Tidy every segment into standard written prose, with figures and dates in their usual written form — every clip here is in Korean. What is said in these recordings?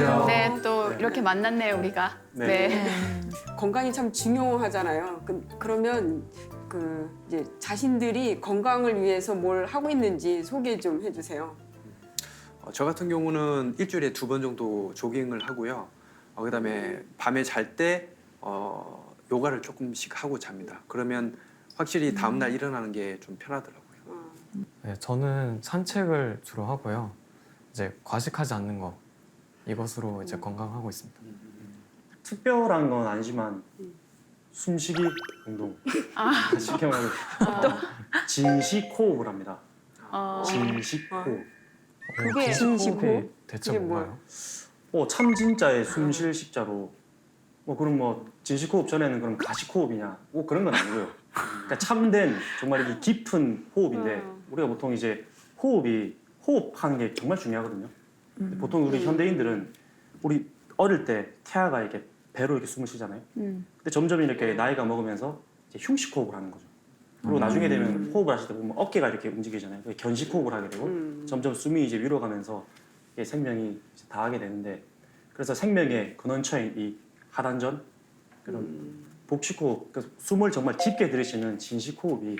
안녕하세요. 네, 또 이렇게 만났네요, 우리가. 네. 네. 건강이 참 중요하잖아요. 그러면 이제 자신들이 건강을 위해서 뭘 하고 있는지 소개 좀 해주세요. 저 같은 경우는 일주일에 2번 정도 조깅을 하고요. 그다음에 밤에 잘 때 요가를 조금씩 하고 잡니다. 그러면 확실히 다음날 일어나는 게 좀 편하더라고요. 네, 저는 산책을 주로 하고요. 이제 과식하지 않는 거 이것으로 이제 건강하고 있습니다. 특별한 건 아니지만 숨쉬기 운동 쉽게 말해 진시호흡을 합니다. 진시호흡. 그게 진시호흡? 대체 그게 뭔가요? 참 진짜의 숨쉴 십자로 그럼 진시호흡 전에는 그럼 가식호흡이냐 그런 건 아니고요. 그러니까 참된 정말 이 깊은 호흡인데 우리가 보통 이제 호흡하는 게 정말 중요하거든요. 보통 우리 현대인들은 우리 어릴 때 태아가 이렇게 배로 이렇게 숨을 쉬잖아요. 근데 점점 이렇게 나이가 먹으면서 이제 흉식 호흡을 하는 거죠. 그리고 나중에 되면 호흡을 하실 때 보면 어깨가 이렇게 움직이잖아요. 견식 호흡을 하게 되고 점점 숨이 이제 위로 가면서 이게 생명이 이제 다하게 되는데 그래서 생명의 근원처인 이 하단전 그런 복식 호흡, 그러니까 숨을 정말 깊게 들이쉬는 진식 호흡이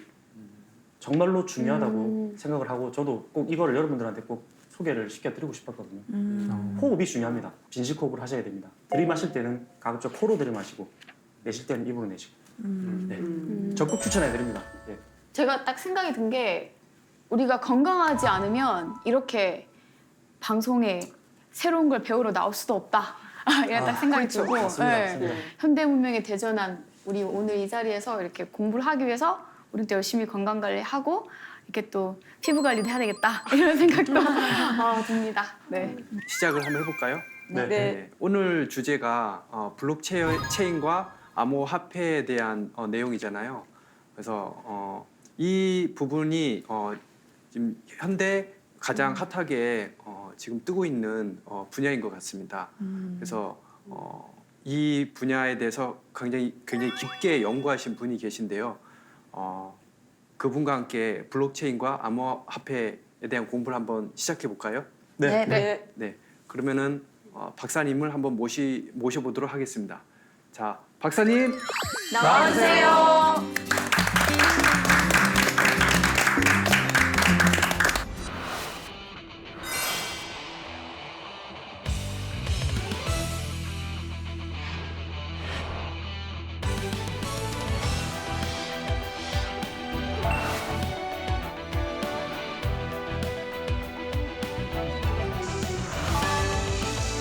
정말로 중요하다고 생각을 하고 저도 꼭 이거를 여러분들한테 꼭 소개를 시켜드리고 싶었거든요. 호흡이 중요합니다. 진식 호흡을 하셔야 됩니다. 들이마실 때는 가급적 코로 들이마시고 내쉴 때는 입으로 내쉬고 네. 적극 추천해드립니다. 네. 제가 딱 생각이 든 게 우리가 건강하지 않으면 이렇게 방송에 새로운 걸 배우러 나올 수도 없다. 이런 딱 생각이 그렇죠. 들고 맞습니다. 네. 맞습니다. 현대 문명에 대전한 우리 오늘 이 자리에서 이렇게 공부를 하기 위해서 우리도 열심히 건강 관리하고 이렇게 또 피부 관리도 해야 되겠다 이런 생각도 듭니다. 네. 시작을 한번 해볼까요? 네. 네. 오늘 주제가 블록체인과 암호화폐에 대한 내용이잖아요. 그래서 이 부분이 지금 현대 가장 핫하게 지금 뜨고 있는 분야인 것 같습니다. 그래서 이 분야에 대해서 굉장히 깊게 연구하신 분이 계신데요. 그분과 함께 블록체인과 암호화폐에 대한 공부를 한번 시작해 볼까요? 네. 네. 네. 그러면은 박사님을 한번 모셔보도록 하겠습니다. 자, 박사님. 나와주세요.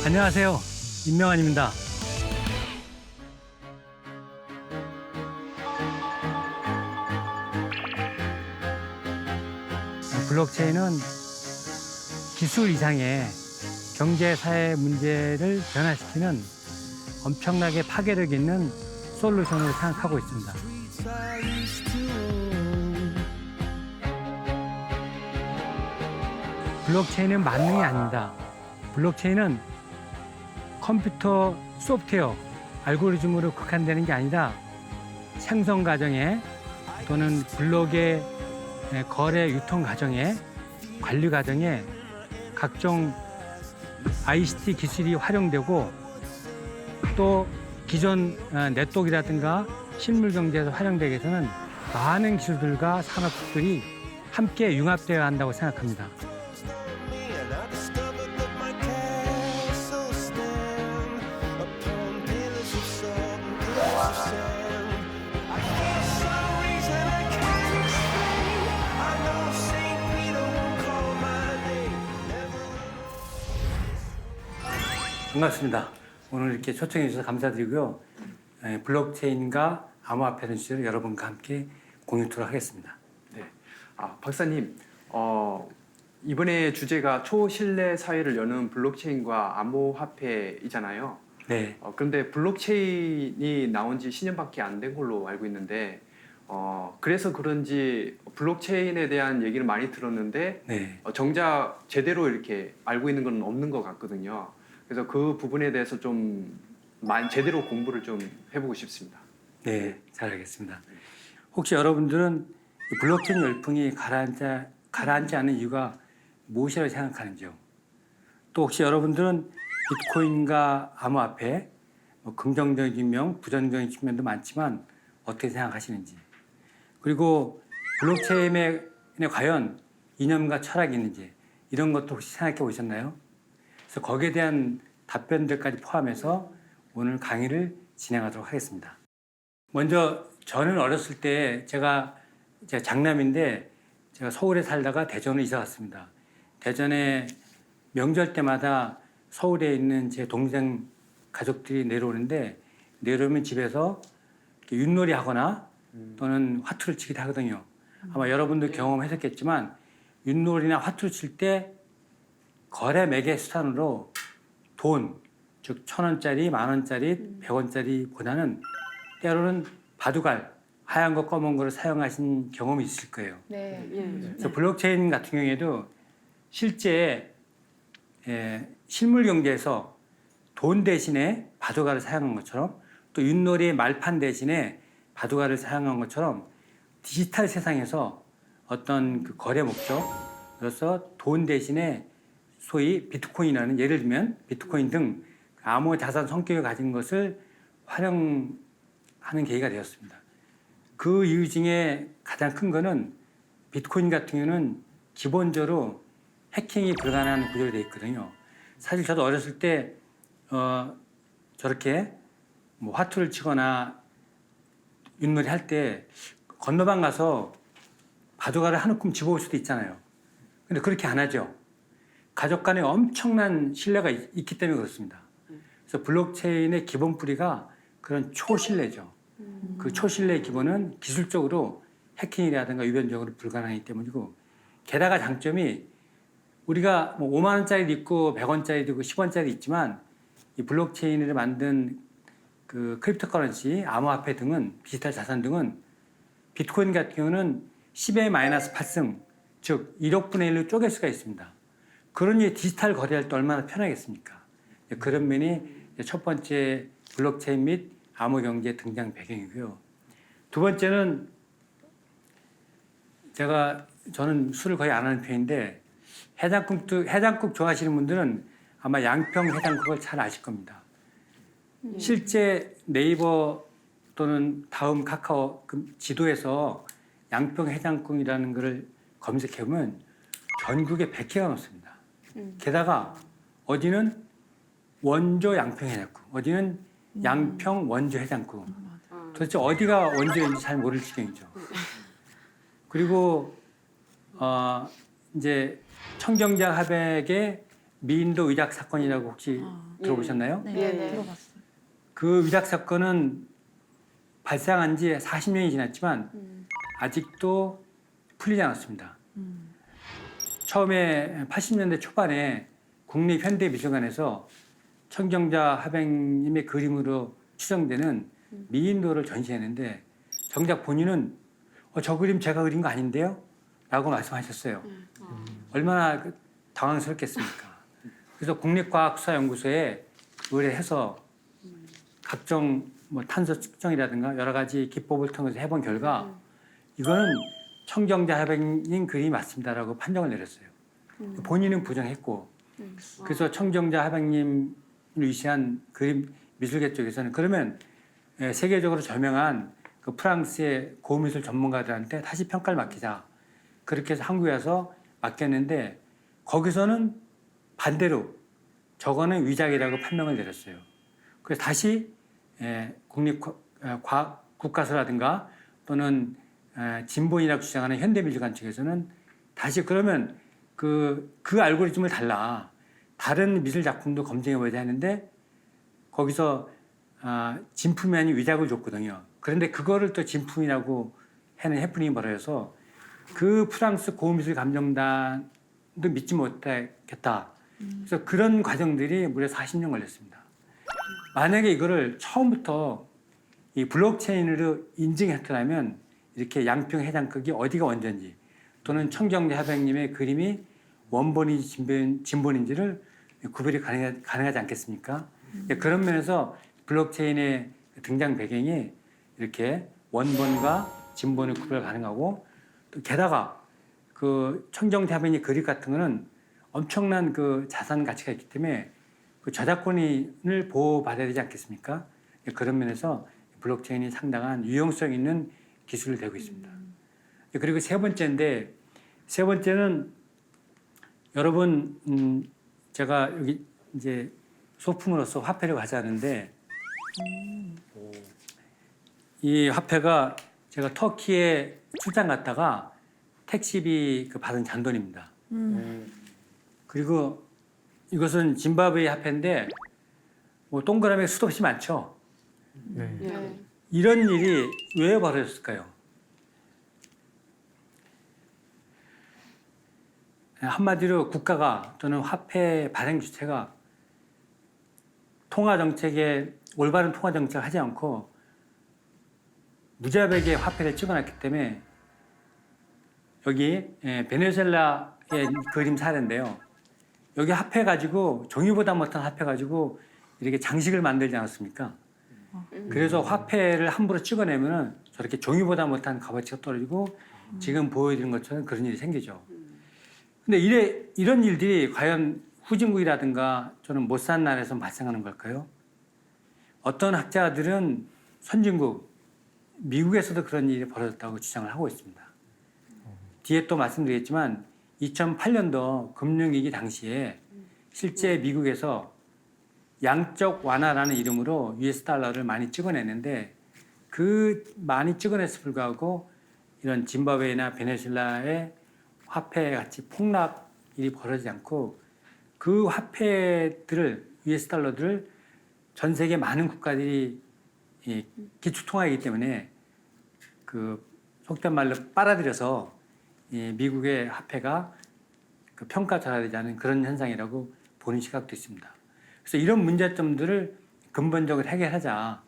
안녕하세요. 임명환입니다. 블록체인은 기술 이상의 경제, 사회 문제를 변화시키는 엄청나게 파괴력 있는 솔루션으로 생각하고 있습니다. 블록체인은 만능이 아닙니다. 블록체인은 컴퓨터 소프트웨어, 알고리즘으로 국한되는 게 아니라 생성 과정에 또는 블록의 거래 유통 과정에 관리 과정에 각종 ICT 기술이 활용되고 또 기존 네트워크라든가 실물 경제에서 활용되기 위해서는 많은 기술들과 산업들이 함께 융합되어야 한다고 생각합니다. 반갑습니다. 오늘 이렇게 초청해 주셔서 감사드리고요. 블록체인과 암호화폐 주제를 여러분과 함께 공유토록 하겠습니다. 네. 박사님, 이번에 주제가 초신뢰 사회를 여는 블록체인과 암호화폐이잖아요. 네. 그런데 블록체인이 나온 지 10년밖에 안 된 걸로 알고 있는데, 그래서 그런지 블록체인에 대한 얘기를 많이 들었는데, 네. 정작 제대로 이렇게 알고 있는 건 없는 것 같거든요. 그래서 그 부분에 대해서 좀 제대로 공부를 좀 해보고 싶습니다. 네, 잘 알겠습니다. 혹시 여러분들은 이 블록체인 열풍이 가라앉지 않은 이유가 무엇이라고 생각하는지요? 또 혹시 여러분들은 비트코인과 암호화폐 뭐 긍정적인 면, 부정적인 측면도 많지만 어떻게 생각하시는지, 그리고 블록체인에 과연 이념과 철학이 있는지 이런 것도 혹시 생각해 보셨나요? 그래서 거기에 대한 답변들까지 포함해서 오늘 강의를 진행하도록 하겠습니다. 먼저 저는 어렸을 때 제가 장남인데 제가 서울에 살다가 대전으로 이사 갔습니다. 대전에 명절 때마다 서울에 있는 제 동생 가족들이 내려오는데 내려오면 집에서 이렇게 윷놀이 하거나 또는 화투를 치기도 하거든요. 아마 여러분도 경험하셨겠지만 윷놀이나 화투를 칠 때 거래 매개 수단으로 돈, 즉 1,000원짜리, 10,000원짜리, 100원짜리보다는 때로는 바둑알, 하얀 거 검은 거를 사용하신 경험이 있을 거예요. 네. 그래서 블록체인 같은 경우에도 실제 실물 경제에서 돈 대신에 바둑알을 사용한 것처럼 또 윷놀이의 말판 대신에 바둑알을 사용한 것처럼 디지털 세상에서 어떤 그 거래 목적으로서 돈 대신에 소위 비트코인이라는, 예를 들면 비트코인 등 암호 자산 성격을 가진 것을 활용하는 계기가 되었습니다. 그 이유 중에 가장 큰 거는 비트코인 같은 경우는 기본적으로 해킹이 불가능한 구조로 되어 있거든요. 사실 저도 어렸을 때 저렇게 뭐 화투를 치거나 윷놀이 할 때 건너방 가서 바둑알을 한 움큼 집어올 수도 있잖아요. 근데 그렇게 안 하죠. 가족 간에 엄청난 신뢰가 있기 때문에 그렇습니다. 그래서 블록체인의 기본 뿌리가 그런 초신뢰죠. 그 초신뢰의 기본은 기술적으로 해킹이라든가 유변적으로 불가능하기 때문이고, 게다가 장점이 우리가 뭐 5만 원짜리도 있고 100원짜리도 있고 10원짜리 있지만 이 블록체인을 만든 그 크립토커런시, 암호화폐 등은, 디지털 자산 등은 비트코인 같은 경우는 10의 마이너스 8승, 즉 1억 분의 1로 쪼갤 수가 있습니다. 그러니 디지털 거래할 때 얼마나 편하겠습니까? 그런 면이 첫 번째 블록체인 및 암호 경제 등장 배경이고요. 두 번째는 저는 술을 거의 안 하는 편인데 해장국 좋아하시는 분들은 아마 양평 해장국을 잘 아실 겁니다. 실제 네이버 또는 다음 카카오 그 지도에서 양평 해장국이라는 것을 검색해 보면 전국에 100개가 넘습니다. 게다가 어디는 원조 양평 해장국, 어디는 양평 원조 해장국. 도대체 어디가 원조인지 잘 모를 지경이죠. 그리고 이제 청경자 화백의 미인도 위작 사건이라고 혹시 들어보셨나요? 네. 들어봤어요. 그 위작 사건은 발생한 지 40년이 지났지만 아직도 풀리지 않았습니다. 처음에 80년대 초반에 국립현대미술관에서 청경자 화백님의 그림으로 추정되는 미인도를 전시했는데 정작 본인은 저 그림 제가 그린 거 아닌데요? 라고 말씀하셨어요. 얼마나 당황스럽겠습니까? 그래서 국립과학수사연구소에 의뢰해서 각종 뭐 탄소 측정이라든가 여러 가지 기법을 통해서 해본 결과 이거는 청경자 화백님 그림이 맞습니다라고 판정을 내렸어요. 본인은 부정했고, 그래서 청경자 화백님을 위시한 그림 미술계 쪽에서는 그러면 세계적으로 저명한 그 프랑스의 고미술 전문가들한테 다시 평가를 맡기자. 그렇게 해서 한국에 와서 맡겼는데 거기서는 반대로 저거는 위작이라고 판명을 내렸어요. 그래서 다시 국가서라든가 또는 진본이라고 주장하는 현대미술관 측에서는 다시 그러면 그 알고리즘을 다른 미술 작품도 검증해보자 했는데 거기서 진품이 아닌 위작을 줬거든요. 그런데 그거를 또 진품이라고 하는 해프닝이 벌어져서 그 프랑스 고미술 감정단도 믿지 못하겠다. 그래서 그런 과정들이 무려 40년 걸렸습니다. 만약에 이거를 처음부터 이 블록체인으로 인증했더라면 이렇게 양평 해장국이 어디가 원전인지 또는 청경자 화백님의 그림이 원본인지 진본인지를 구별이 가능하지 않겠습니까? 그런 면에서 블록체인의 등장 배경이 이렇게 원본과 진본을 구별 가능하고 또 게다가 그 청경자 화백님 그림 같은 거는 엄청난 그 자산 가치가 있기 때문에 그 저작권을 보호받아야 되지 않겠습니까? 그런 면에서 블록체인이 상당한 유용성 있는 기술이 되고 있습니다. 그리고 세 번째인데, 세 번째는 여러분, 제가 여기 이제 소품으로서 화폐를 가져왔는데, 이 화폐가 제가 터키에 출장 갔다가 택시비 받은 잔돈입니다. 그리고 이것은 짐바브웨 화폐인데, 뭐 동그라미 수도 없이 많죠. 네. 네. 이런 일이 왜 벌어졌을까요? 한마디로 국가가 또는 화폐 발행 주체가 통화 정책에 올바른 통화 정책을 하지 않고 무자백의 화폐를 찍어놨기 때문에 여기 베네수엘라의 그림 사례인데요. 여기 화폐 가지고 종이보다 못한 화폐 가지고 이렇게 장식을 만들지 않았습니까? 그래서 화폐를 함부로 찍어내면은 저렇게 종이보다 못한 값어치가 떨어지고 지금 보여드린 것처럼 그런 일이 생기죠. 근데 이런 일들이 과연 후진국이라든가 저는 못 사는 나라에서 발생하는 걸까요? 어떤 학자들은 선진국, 미국에서도 그런 일이 벌어졌다고 주장을 하고 있습니다. 뒤에 또 말씀드리겠지만 2008년도 금융위기 당시에 실제 미국에서 양적 완화라는 이름으로 US 달러를 많이 찍어냈는데 그 많이 찍어냈을 불구하고 이런 짐바브웨나 베네수엘라의 화폐 같이 폭락 일이 벌어지지 않고 그 화폐들을 US 달러들을 전 세계 많은 국가들이 기축통화이기 때문에 그 속된 말로 빨아들여서 미국의 화폐가 그 평가절하되지 않은 그런 현상이라고 보는 시각도 있습니다. 그래서 이런 문제점들을 근본적으로 해결하자.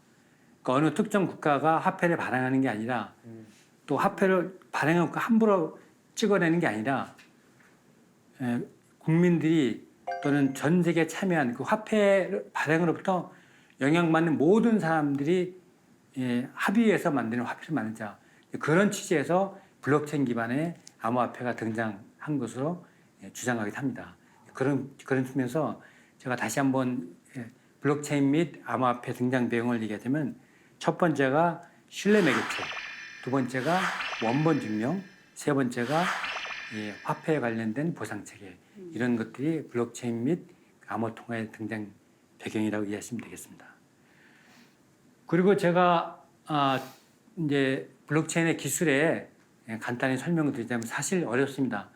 그러니까 어느 특정 국가가 화폐를 발행하는 게 아니라 또 화폐를 발행하고 함부로 찍어내는 게 아니라 국민들이 또는 전 세계에 참여한 그 화폐 발행으로부터 영향받는 모든 사람들이 합의해서 만드는 화폐를 만들자. 그런 취지에서 블록체인 기반의 암호화폐가 등장한 것으로 주장하기도 합니다. 그런 측면에서 제가 다시 한번 블록체인 및 암호화폐 등장 배경을 얘기하자면 첫 번째가 신뢰 매개체, 두 번째가 원본 증명, 세 번째가 화폐에 관련된 보상 체계 이런 것들이 블록체인 및 암호 통화의 등장 배경이라고 이해하시면 되겠습니다. 그리고 제가 이제 블록체인의 기술에 간단히 설명을 드리자면 사실 어렵습니다.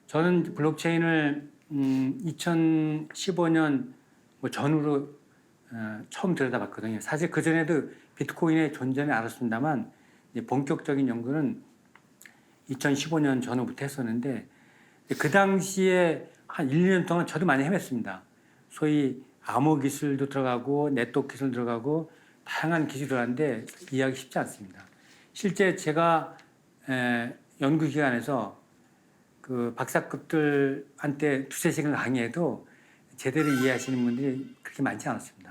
저는 블록체인을 2015년 전후로 처음 들여다봤거든요. 사실 그 전에도 비트코인의 존재는 알았습니다만 본격적인 연구는 2015년 전후부터 했었는데 그 당시에 한 1, 2년 동안 저도 많이 헤맸습니다. 소위 암호 기술도 들어가고 네트워크 기술 들어가고 다양한 기술이 들어가는데 이해하기 쉽지 않습니다. 실제 제가 연구기관에서 그 박사급들한테 두세 시간 강의해도 제대로 이해하시는 분들이 그렇게 많지 않았습니다.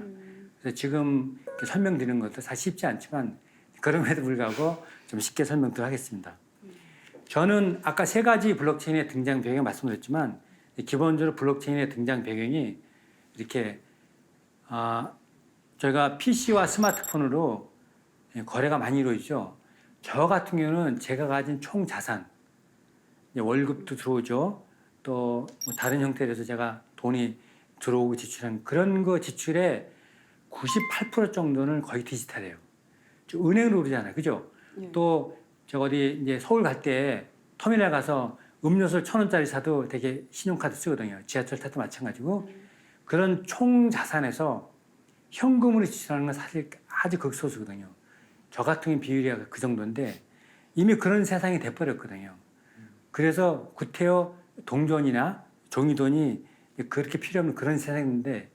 그래서 지금 설명드리는 것도 사실 쉽지 않지만 그럼에도 불구하고 좀 쉽게 설명드리도록 하겠습니다. 저는 아까 세 가지 블록체인의 등장 배경을 말씀드렸지만 기본적으로 블록체인의 등장 배경이 이렇게 저희가 PC와 스마트폰으로 거래가 많이 이루어지죠. 저 같은 경우는 제가 가진 총 자산, 월급도 들어오죠. 또 뭐 다른 형태로서 제가 돈이 들어오고 지출한 그런 거 지출의 98% 정도는 거의 디지털이에요. 은행으로 오르잖아요, 그죠? 또 저 어디 이제 서울 갈 때 터미널 가서 음료수 1,000원짜리 사도 되게 신용카드 쓰거든요. 지하철 타도 마찬가지고 그런 총 자산에서 현금으로 지출하는 건 사실 아주 극소수거든요. 저 같은 비율이 그 정도인데 이미 그런 세상이 돼버렸거든요. 그래서 구태여 동전이나 종이돈이 그렇게 필요 없는 그런 세상인데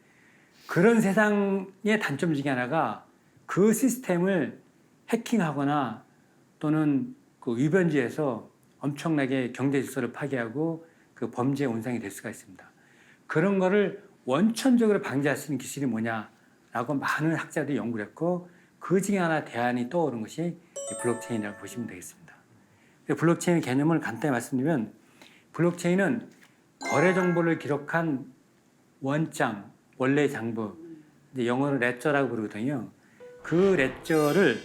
그런 세상의 단점 중에 하나가 그 시스템을 해킹하거나 또는 그 위변지에서 엄청나게 경제 질서를 파괴하고 그 범죄의 온상이 될 수가 있습니다. 그런 거를 원천적으로 방지할 수 있는 기술이 뭐냐라고 많은 학자들이 연구를 했고 그 중에 하나 대안이 떠오른 것이 블록체인이라고 보시면 되겠습니다. 블록체인 개념을 간단히 말씀드리면 블록체인은 거래 정보를 기록한 원장 원래 장부, 이제 영어로 레저라고 부르거든요. 그 레저를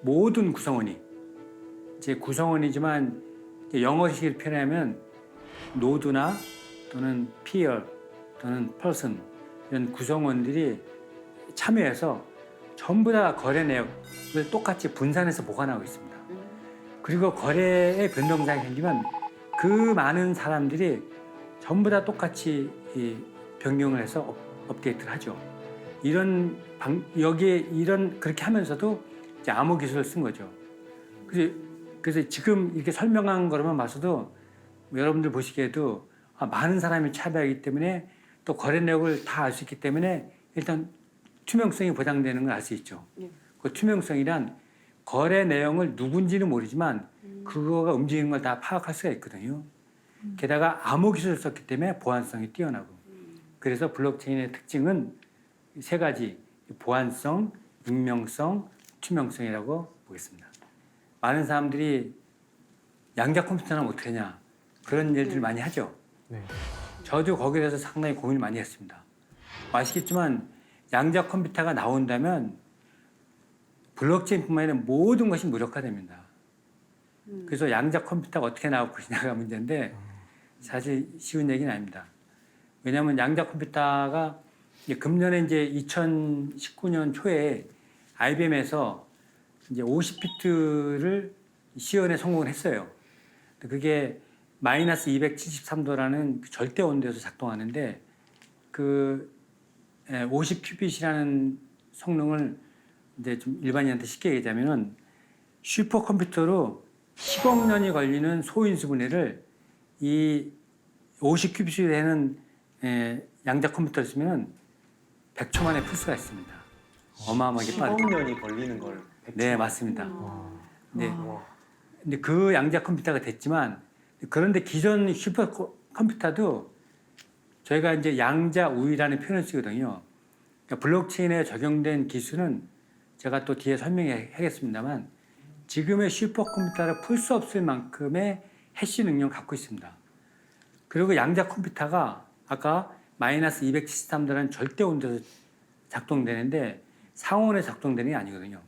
모든 구성원이, 이제 구성원이지만 이제 영어식으로 표현하면 노드나 또는 peer 또는 person 이런 구성원들이 참여해서 전부 다 거래 내역을 똑같이 분산해서 보관하고 있습니다. 그리고 거래의 변동사항이 생기면 그 많은 사람들이 전부 다 똑같이 이 변경을 해서 업데이트를 하죠. 여기에 그렇게 하면서도 이제 암호 기술을 쓴 거죠. 그래서 지금 이렇게 설명한 거로만 봐서도 여러분들 보시기에도 많은 사람이 참여하기 때문에 또 거래 내역을 다 알 수 있기 때문에 일단 투명성이 보장되는 걸 알 수 있죠. 그 투명성이란 거래 내용을 누군지는 모르지만 그거가 움직이는 걸 다 파악할 수가 있거든요. 게다가 암호 기술을 썼기 때문에 보안성이 뛰어나고. 그래서 블록체인의 특징은 세 가지: 보안성, 익명성, 투명성이라고 보겠습니다. 많은 사람들이 양자 컴퓨터는 어떻게 하냐 그런 일들 많이 하죠. 네. 저도 거기에 대해서 상당히 고민을 많이 했습니다. 아시겠지만 양자 컴퓨터가 나온다면 블록체인뿐만 아니라 모든 것이 무력화됩니다. 그래서 양자 컴퓨터가 어떻게 나올 것이냐가 문제인데 사실 쉬운 얘기는 아닙니다. 왜냐하면 양자 컴퓨터가 금년에 이제 2019년 초에 IBM에서 이제 50비트를 시연에 성공을 했어요. 그게 마이너스 273도라는 절대 온도에서 작동하는데 그 50큐빗이라는 성능을 이제 좀 일반인한테 쉽게 얘기하자면은 슈퍼컴퓨터로 10억 년이 걸리는 소인수 분해를 이 50큐빗이 되는 양자 컴퓨터를 쓰면은 100초 만에 풀 수가 있습니다. 어마어마하게 빠르죠. 10억 년이 걸리는 걸. 네, 맞습니다. 네. 와. 근데 그 양자 컴퓨터가 됐지만 그런데 기존 슈퍼컴퓨터도 저희가 이제 양자 우위라는 표현을 쓰거든요. 그러니까 블록체인에 적용된 기술은 제가 또 뒤에 설명하겠습니다만 지금의 슈퍼컴퓨터를 풀 수 없을 만큼의 해시 능력을 갖고 있습니다. 그리고 양자 컴퓨터가 아까 마이너스 273도라는 절대 온도에서 작동되는데 상온에 작동되는 게 아니거든요.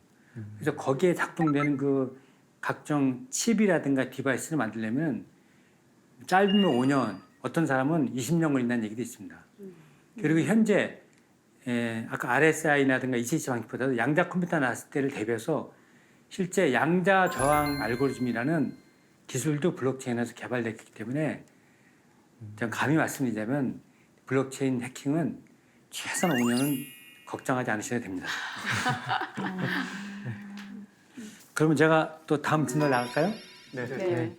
그래서 거기에 작동되는 그 각종 칩이라든가 디바이스를 만들려면 짧으면 5년, 어떤 사람은 20년 걸린다는 얘기도 있습니다. 그리고 현재 아까 RSI라든가 ECC 방식보다도 양자 컴퓨터 나왔을 때를 대비해서 실제 양자 저항 알고리즘이라는 기술도 블록체인에서 개발됐기 때문에 제가 감히 말씀드리자면 블록체인 해킹은 최소한 5년은 걱정하지 않으셔도 됩니다. 그러면 제가 또 다음 진로 나갈까요? 네. 네.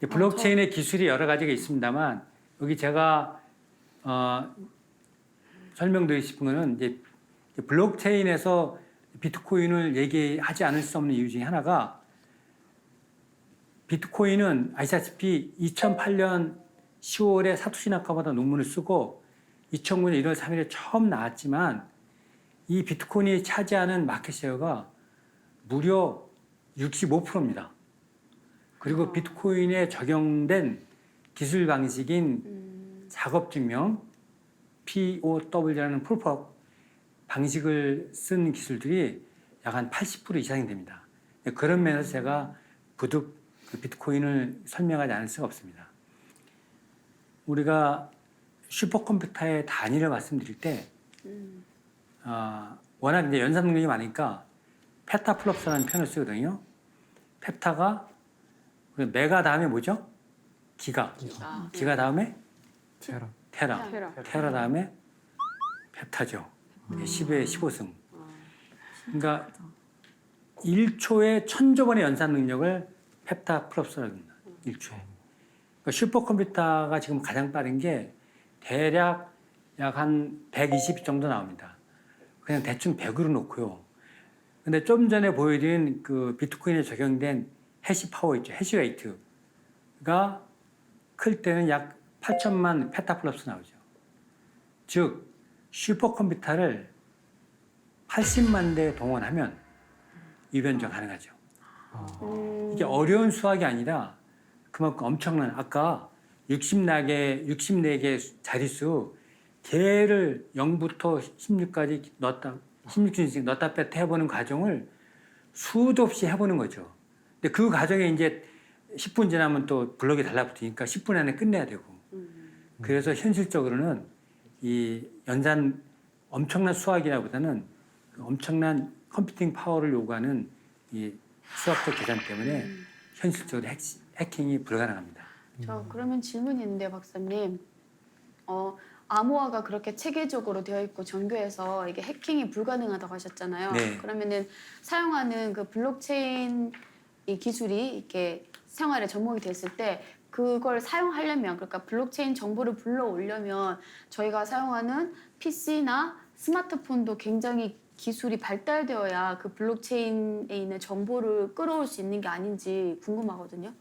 블록체인의 기술이 여러 가지가 있습니다만 여기 제가 설명드리고 싶은 거는 이제 블록체인에서 비트코인을 얘기하지 않을 수 없는 이유 중에 하나가 비트코인은 아시다시피 2008년 10월에 사토시 나카모토가 논문을 쓰고 2009년 1월 3일에 처음 나왔지만 이 비트코인이 차지하는 마켓쉐어가 무려 65%입니다. 그리고 비트코인에 적용된 기술 방식인 작업증명 POW라는 프로프 방식을 쓴 기술들이 약 한 80% 이상이 됩니다. 그런 면에서 제가 부득 그 비트코인을 설명하지 않을 수가 없습니다. 우리가 슈퍼컴퓨터의 단위를 말씀드릴 때 워낙 이제 연산 능력이 많으니까 페타플롭스라는 표현을 쓰거든요. 페타가 메가 다음에 뭐죠? 기가. 기가 다음에 테라. 테라. 테라 다음에 페타죠. 10의 15승. 그러니까 1초에 1000조 번의 연산 능력을 페타플롭스라고 합니다. 1초에. 그러니까 슈퍼컴퓨터가 지금 가장 빠른 게 대략 약 한 120 정도 나옵니다. 그냥 대충 100으로 놓고요. 근데 좀 전에 보여드린 그 비트코인에 적용된 해시 파워 있죠. 해시 웨이트가 클 때는 약 8천만 페타플롭스 나오죠. 즉 슈퍼컴퓨터를 80만 대 동원하면 유변조 가능하죠. 이게 어려운 수학이 아니라 그만큼 엄청난 아까 64개 자릿수 개를 0부터 16까지 넣었다, 16중씩 넣었다 뺐다 해보는 과정을 수도 없이 해보는 거죠. 근데 그 과정에 이제 10분 지나면 또 블럭이 달라붙으니까 10분 안에 끝내야 되고. 그래서 현실적으로는 이 연산 엄청난 수학이라보다는 엄청난 컴퓨팅 파워를 요구하는 이 수학적 계산 때문에 현실적으로 해킹이 불가능합니다. 저 그러면 질문이 있는데 박사님, 암호화가 그렇게 체계적으로 되어 있고 정교해서 이게 해킹이 불가능하다고 하셨잖아요. 네. 그러면은 사용하는 그 블록체인 이 기술이 이렇게 생활에 접목이 됐을 때 그걸 사용하려면, 그러니까 블록체인 정보를 불러오려면 저희가 사용하는 PC나 스마트폰도 굉장히 기술이 발달되어야 그 블록체인에 있는 정보를 끌어올 수 있는 게 아닌지 궁금하거든요.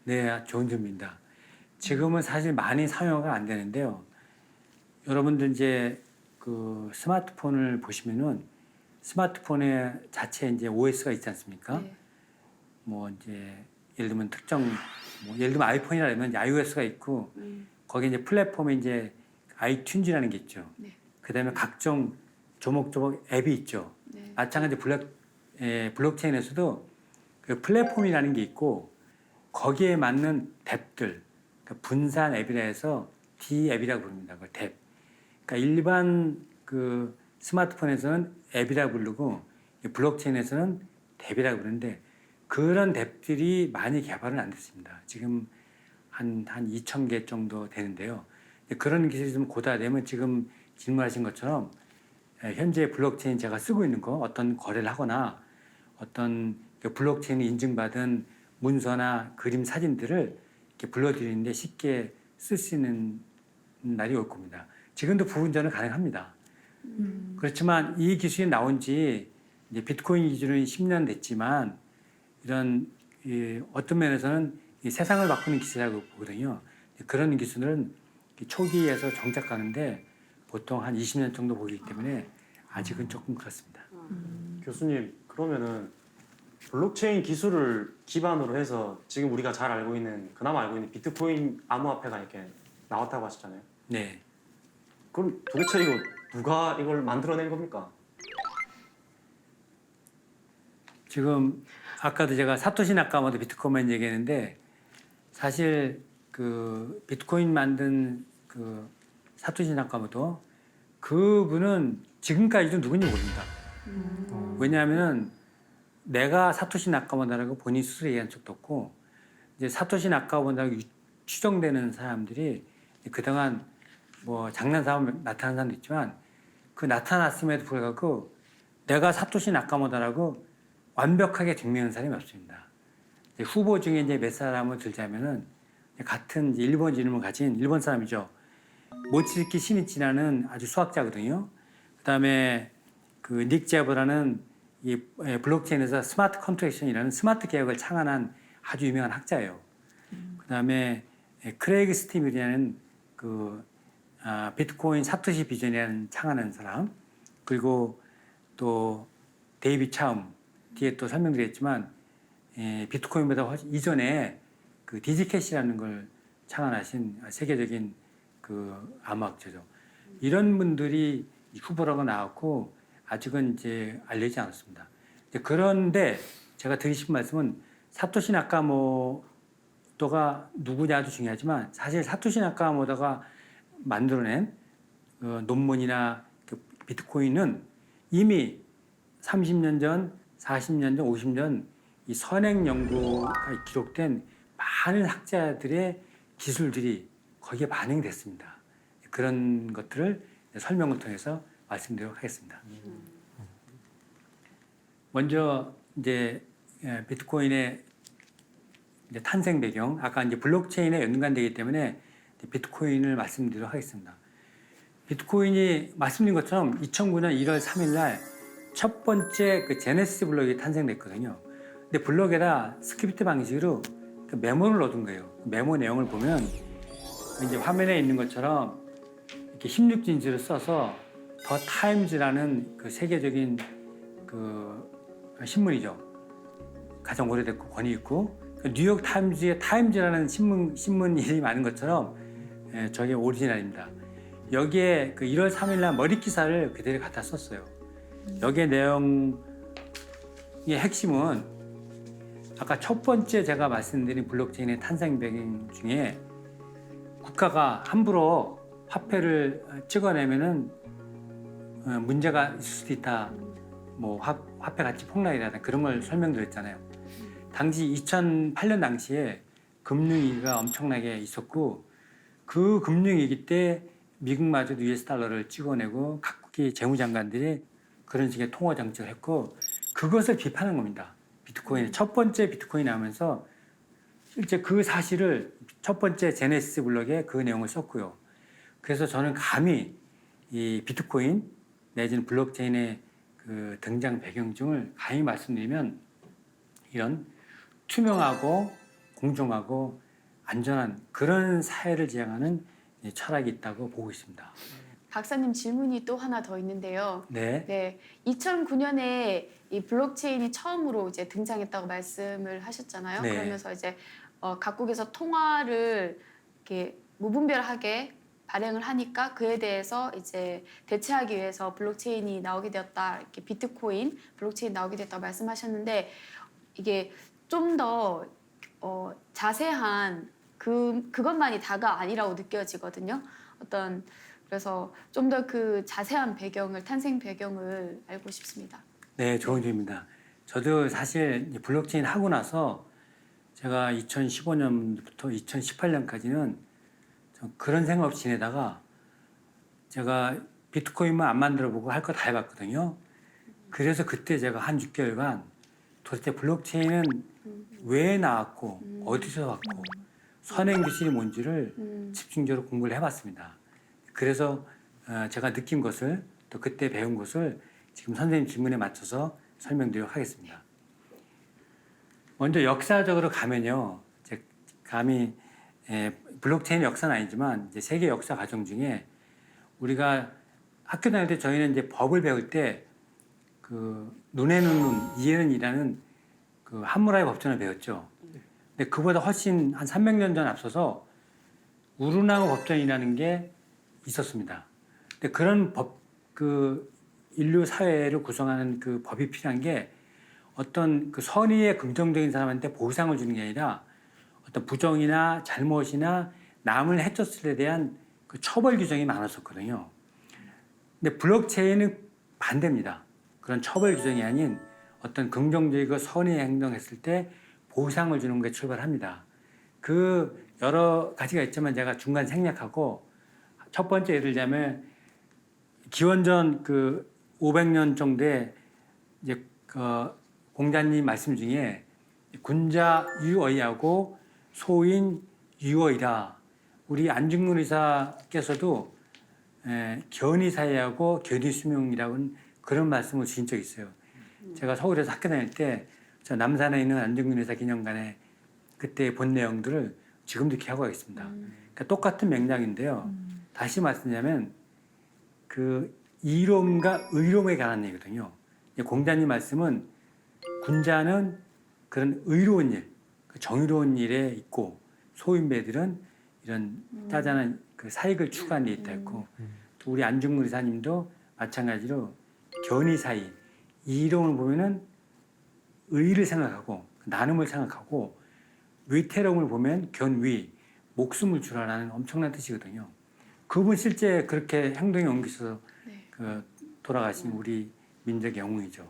네, 좋은 질문입니다. 지금은 사실 많이 사용가 안 되는데요. 여러분들 이제 그 스마트폰을 보시면은 스마트폰에 자체 이제 OS가 있지 않습니까? 네. 뭐 이제 예를 들면 특정 뭐 예를 들면 아이폰이라면 이제 iOS가 있고 거기 이제 플랫폼에 이제 아이튠즈라는 게 있죠. 네. 그다음에 각종 조목조목 앱이 있죠. 네. 마찬가지 블록체인에서도 그 플랫폼이라는 게 있고 거기에 맞는 탭들, 그러니까 분산 앱이라 해서 D 앱이라고 부릅니다. 그 탭. 그러니까 일반 그 스마트폰에서는 앱이라고 부르고 블록체인에서는 탭이라고 부르는데 그런 탭들이 많이 개발은 안 됐습니다. 지금 한 2,000개 정도 되는데요. 그런 기술이 좀 고도화되면 지금 질문하신 것처럼 현재 블록체인 제가 쓰고 있는 거 어떤 거래를 하거나 어떤 블록체인이 인증받은 문서나 그림 사진들을 이렇게 불러들이는데 쉽게 쓸 수 있는 날이 올 겁니다. 지금도 부분전은 가능합니다. 그렇지만 이 기술이 나온 지 이제 비트코인 기준은 10년 됐지만 이런 어떤 면에서는 이 세상을 바꾸는 기술이라고 보거든요. 그런 기술은 초기에서 정착하는데 보통 한 20년 정도 보기 때문에 아직은 조금 그렇습니다. 교수님, 그러면은 블록체인 기술을 기반으로 해서 지금 우리가 잘 알고 있는, 그나마 알고 있는 비트코인 암호화폐가 이렇게 나왔다고 하셨잖아요. 네. 그럼 도대체 이거 누가 이걸 만들어낸 겁니까? 지금 아까도 제가 사토시 나카모토 비트코인 얘기했는데 사실 그 비트코인 만든 그 사토시 나카모토 그분은 지금까지도 누군지 모릅니다. 왜냐하면 내가 사토시 나카모토라고 본인 스스로 얘기한 적도 없고 이제 사토시 나카모토라고 추정되는 사람들이 그동안 뭐 장난삼아 나타난 사람도 있지만 그 나타났음에도 불구하고 내가 사토시 나카모토라고 완벽하게 증명한 사람이 없습니다. 이제 후보 중에 이제 몇 사람을 들자면은 같은 이제 일본 이름을 가진 일본 사람이죠. 모치즈키 시니치라는 아주 수학자거든요. 그다음에 그 닉 제버라는 이 블록체인에서 스마트 컨트랙션이라는 스마트 개혁을 창안한 아주 유명한 학자예요. 그다음에 크레이그 스티밀이라는 그 비트코인 사토시 비전이라는 창안한 사람, 그리고 또 데이비 차움 뒤에 또 설명드렸지만 비트코인보다 훨씬 이전에 그 디지캐시라는 걸 창안하신 세계적인 그 암호학자죠. 이런 분들이 후보라고 나왔고 아직은 이제 알려지지 않았습니다. 그런데 제가 드리고 싶은 말씀은 사토시 나카모토가 누구냐도 중요하지만 사실 사토시 나카모토가 만들어낸 논문이나 그 비트코인은 이미 30년 전, 40년 전, 50년 전 이 선행 연구가 기록된 많은 학자들의 기술들이 거기에 반영됐습니다. 그런 것들을 설명을 통해서 말씀드리도록 하겠습니다. 먼저 이제 비트코인의 이제 탄생 배경, 아까 이제 블록체인에 연관되기 때문에 비트코인을 말씀드리도록 하겠습니다. 비트코인이 말씀드린 것처럼 2009년 1월 3일 날 첫 번째 그 제네시스 블록이 탄생됐거든요. 근데 블록에다 스크립트 방식으로 그 메모를 넣어둔 거예요. 메모 내용을 보면 이제 화면에 있는 것처럼 이렇게 16진수를 써서 더 타임즈라는 그 세계적인 그 신문이죠. 가장 오래됐고 권위 있고 뉴욕 타임즈의 타임즈라는 신문 이름이 많은 것처럼 저게 오리지널입니다. 여기에 그 1월 3일 날 머리 기사를 그대로 갖다 썼어요. 여기에 내용의 핵심은 아까 첫 번째 제가 말씀드린 블록체인의 탄생 배경 중에 국가가 함부로 화폐를 찍어내면은 문제가 있을 수도 있다. 뭐 화폐 가치 폭락이라든가 그런 걸 설명드렸잖아요. 당시 2008년 당시에 금융위기가 엄청나게 있었고 그 금융위기 때 미국마저도 US 달러를 찍어내고 각국의 재무장관들이 그런 식의 통화 정책을 했고 그것을 비판한 겁니다. 비트코인 첫 번째 비트코인 나오면서 실제 그 사실을 첫 번째 제네시스 블록에 그 내용을 썼고요. 그래서 저는 감히 이 비트코인 내지는 블록체인의 그 등장 배경증을 감히 말씀드리면 이런 투명하고 공정하고 안전한 그런 사회를 지향하는 철학이 있다고 보고 있습니다. 박사님 질문이 또 하나 더 있는데요. 네. 네, 2009년에 이 블록체인이 처음으로 이제 등장했다고 말씀을 하셨잖아요. 네. 그러면서 이제 각국에서 통화를 이렇게 무분별하게 발행을 하니까 그에 대해서 이제 대체하기 위해서 블록체인이 나오게 되었다. 이렇게 비트코인, 블록체인 나오게 됐다고 말씀하셨는데 이게 좀 더 자세한 그것만이 다가 아니라고 느껴지거든요. 그래서 좀 더 그 자세한 배경을 탄생 배경을 알고 싶습니다. 네, 좋은 질문입니다. 저도 사실 블록체인 하고 나서 제가 2015년부터 2018년까지는 그런 생각 없이 지내다가 제가 비트코인만 안 만들어보고 할 거 다 해봤거든요. 그래서 그때 제가 한 6개월간 도대체 블록체인은 왜 나왔고 어디서 왔고 선행 기술이 뭔지를 집중적으로 공부를 해봤습니다. 그래서 제가 느낀 것을 또 그때 배운 것을 지금 선생님 질문에 맞춰서 설명드리도록 하겠습니다. 먼저 역사적으로 가면요, 감히 블록체인 역사는 아니지만 이제 세계 역사 과정 중에 우리가 학교 다닐 때 저희는 이제 법을 배울 때 그 눈에는 눈, 이에는 이라는 그 함무라비 법전을 배웠죠. 근데 그보다 훨씬 한 300년 전 앞서서 우르나무 법전이라는 게 있었습니다. 근데 그런 그 인류 사회를 구성하는 그 법이 필요한 게 어떤 그 선의의 긍정적인 사람한테 보상을 주는 게 아니라 어떤 부정이나 잘못이나 남을 해쳤을 때 대한 그 처벌 규정이 많았었거든요. 근데 블록체인은 반대입니다. 그런 처벌 규정이 아닌 어떤 긍정적이고 선의 행동했을 때 보상을 주는 게 출발합니다. 그 여러 가지가 있지만 제가 중간 생략하고 첫 번째 예를 들자면 기원전 그 500년 정도에 이제 그 공자님 말씀 중에 군자 유어이하고 소인 유어이라 우리 안중근 의사께서도 견의사회하고 견의수명이라고는 그런 말씀을 주신 적이 있어요. 제가 서울에서 학교 다닐 때 저 남산에 있는 안중근 의사 기념관에 그때 본 내용들을 지금도 기억하고 있습니다. 그러니까 똑같은 맥락인데요. 다시 말씀드리면 그 이론과 의론에 관한 얘기거든요. 공자님 말씀은 군자는 그런 의로운 일, 정의로운 일에 있고 소인배들은 이런 짜잔한 그 사익을 추구하는 데 있다 했고 또 우리 안중근 의사님도 마찬가지로 견의사의 이 이론을 보면은 의를 생각하고 나눔을 생각하고 위태로움을 보면 견위 목숨을 주라는 엄청난 뜻이거든요. 그분 실제 그렇게 행동에 옮기셔서 그 돌아가신 우리 민족의 영웅이죠.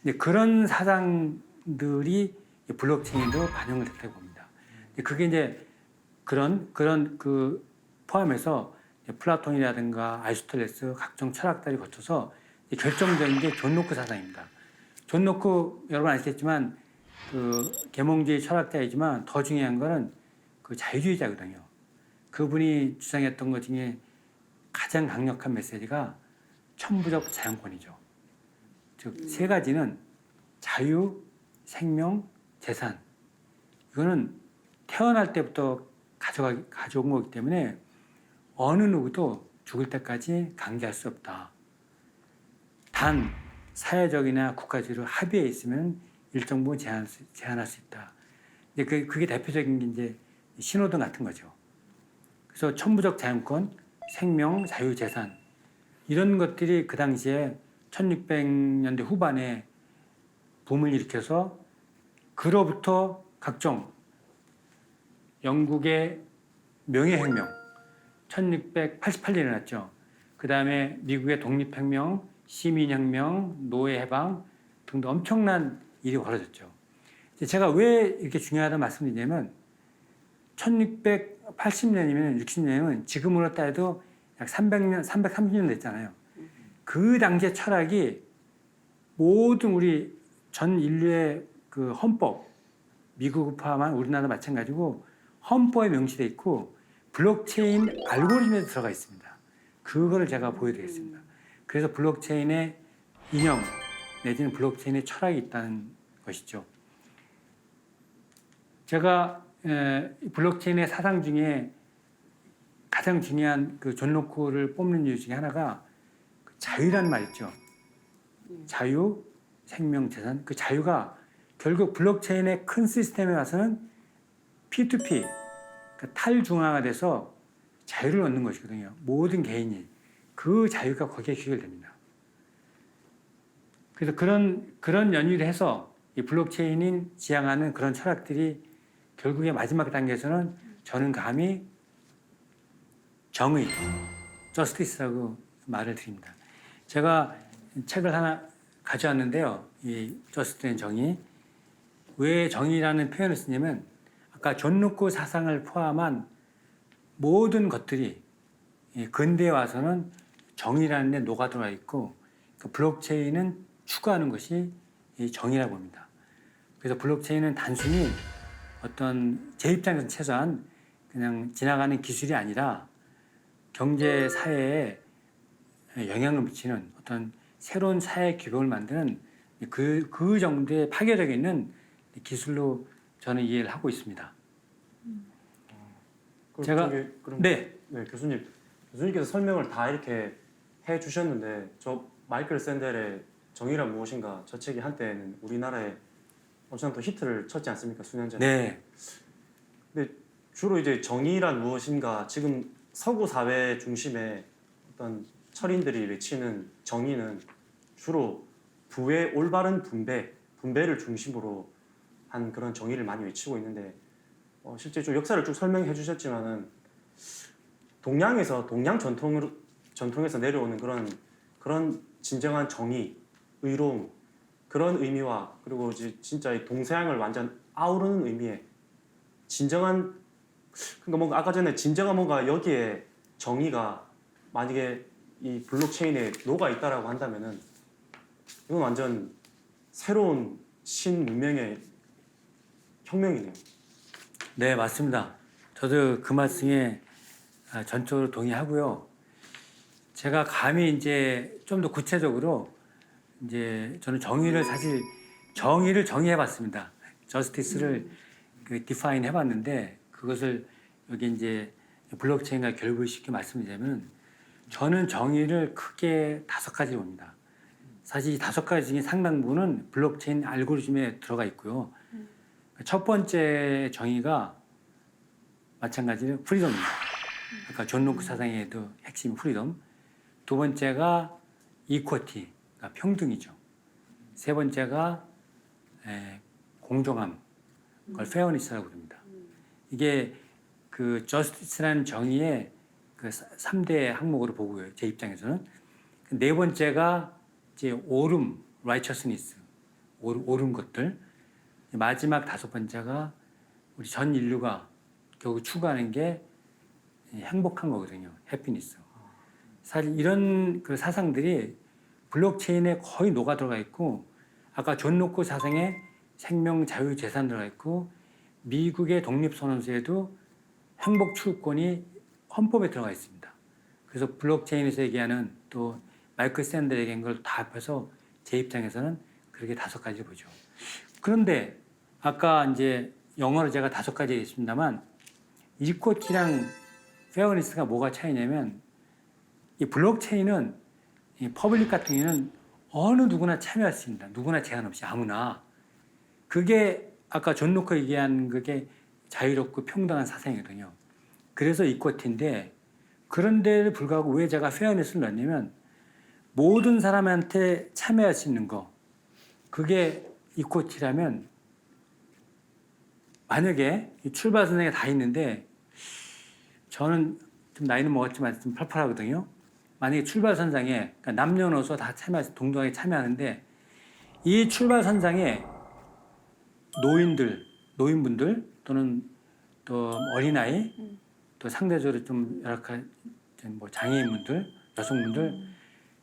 근데 그런 사상들이 블록체인도 반영을 됐다고 봅니다. 그게 이제 그런 그 포함해서 플라톤이라든가 아리스토텔레스 각종 철학자들이 거쳐서 결정적인 게 존 로크 사상입니다. 존 로크 여러분 아시겠지만 그 계몽주의 철학자이지만 더 중요한 거는 그 자유주의자거든요. 그분이 주장했던 것 중에 가장 강력한 메시지가 천부적 자연권이죠. 즉 세 가지는 자유, 생명, 재산. 이거는 태어날 때부터 가져온 거기 때문에 어느 누구도 죽을 때까지 강제할 수 없다. 단 사회적이나 국가적으로 합의에 있으면 일정 부분 제한할 수 있다. 그게 대표적인 게 이제 신호등 같은 거죠. 그래서 천부적 자연권, 생명, 자유, 재산 이런 것들이 그 당시에 1600년대 후반에 붐을 일으켜서 그로부터 각종 영국의 명예혁명 1688년에 일어났죠. 그 다음에 미국의 독립혁명, 시민혁명, 노예해방 등등 엄청난 일이 벌어졌죠. 제가 왜 이렇게 중요하다고 말씀드리냐면 1680년이면 60년이면 지금으로 따져도 약 300년, 330년 됐잖아요. 그 당시의 철학이 모든 우리 전 인류의 그 헌법, 미국을 포함한 우리나라 마찬가지고 헌법에 명시돼 있고 블록체인 알고리즘에 들어가 있습니다. 그거를 제가 보여드리겠습니다. 그래서 블록체인의 이념 내지는 블록체인의 철학이 있다는 것이죠. 제가 블록체인의 사상 중에 가장 중요한 그 존 로크를 뽑는 이유 중에 하나가 그 자유라는 말 있죠. 자유, 생명, 재산. 그 자유가 결국 블록체인의 큰 시스템에 와서는 P2P, 그러니까 탈중앙화 돼서 자유를 얻는 것이거든요. 모든 개인이. 그 자유가 거기에 귀결됩니다. 그래서 그런 연유를 해서 이 블록체인이 지향하는 그런 철학들이 결국에 마지막 단계에서는 저는 감히 정의, 저스티스라고 말을 드립니다. 제가 책을 하나 가져왔는데요. 이 저스티스의 정의. 왜 정의라는 표현을 쓰냐면 아까 존 로크 사상을 포함한 모든 것들이 근대에 와서는 정의라는 데 녹아들어 있고 그 블록체인은 추구하는 것이 이 정의라고 봅니다. 그래서 블록체인은 단순히 어떤 제 입장에서는 최소한 그냥 지나가는 기술이 아니라 경제 사회에 영향을 미치는 어떤 새로운 사회 규범을 만드는 그 정도의 파괴력이 있는 기술로 저는 이해를 하고 있습니다. 그럼 네. 교수님께서 설명을 다 이렇게 해 주셨는데 저 마이클 샌델의 정의란 무엇인가 저 책이 한때는 우리나라에 엄청 또 히트를 쳤지 않습니까? 수년 전에. 네. 근데 주로 이제 정의란 무엇인가 지금 서구 사회 중심의 어떤 철인들이 외치는 정의는 주로 부의 올바른 분배를 중심으로 한 그런 정의를 많이 외치고 있는데 실제 좀 역사를 쭉 설명해 주셨지만은 동양에서 동양 전통에서 내려오는 그런 진정한 정의, 의로움 그런 의미와 그리고 이제 진짜 이 동서양을 완전 아우르는 의미의 진정한 그러니까 뭔가 아까 전에 진정한 뭔가 여기에 정의가 만약에 이 블록체인에 녹아 있다라고 한다면은 이건 완전 새로운 신문명의 혁명이네요. 네, 맞습니다. 저도 그 말씀에 전적으로 동의하고요. 제가 감히 이제 좀 더 구체적으로 이제 저는 정의를 정의해봤습니다. 저스티스를 디파인 해봤는데 그것을 여기 이제 블록체인과 결부시켜 말씀드리자면 저는 정의를 크게 5가지로 봅니다. 사실 이 5가지 중에 상당 부분은 블록체인 알고리즘에 들어가 있고요. 첫 번째 정의가 마찬가지로 프리덤입니다. 아까 존 로크 사상에도 핵심 프리덤. 두 번째가 이퀄티, 그러니까 평등이죠. 세 번째가 공정함, 그걸 페어니스라고 부릅니다. 이게 그 저스티스라는 정의의 그 3대 항목으로 보고요. 제 입장에서는. 네 번째가 이제 옳음, righteousness, 옳은 것들. 마지막 5번째가 우리 전 인류가 결국 추구하는 게 행복한 거거든요. 해피니스. 사실 이런 그 사상들이 블록체인에 거의 녹아 들어가 있고 아까 존 로크 사상에 생명, 자유, 재산 들어가 있고 미국의 독립선언서에도 행복 추구권이 헌법에 들어가 있습니다. 그래서 블록체인에서 얘기하는 또 마이클 샌델 얘기한 걸 다 합해서 제 입장에서는 그렇게 5가지를 보죠. 그런데 아까 이제 영어로 제가 5가지 얘기했습니다만 이퀄티랑 페어니스가 뭐가 차이냐면 이 블록체인은 이 퍼블릭 같은 경우는 어느 누구나 참여할 수 있습니다. 누구나 제한 없이 아무나. 그게 아까 존 로크 얘기한 그게 자유롭고 평등한 사상이거든요. 그래서 이퀄티인데 그런데도 불구하고 왜 제가 페어니스를 넣냐면 모든 사람한테 참여할 수 있는 거 그게 이코티라면 만약에 이 출발 선상에 다 있는데 저는 좀 나이는 먹었지만 좀 팔팔하거든요. 만약에 출발 선상에 그러니까 남녀노소 다 동등하게 참여하는데 이 출발 선상에 노인분들 또는 또 어린아이 또 상대적으로 좀 열악한 뭐 장애인분들, 여성분들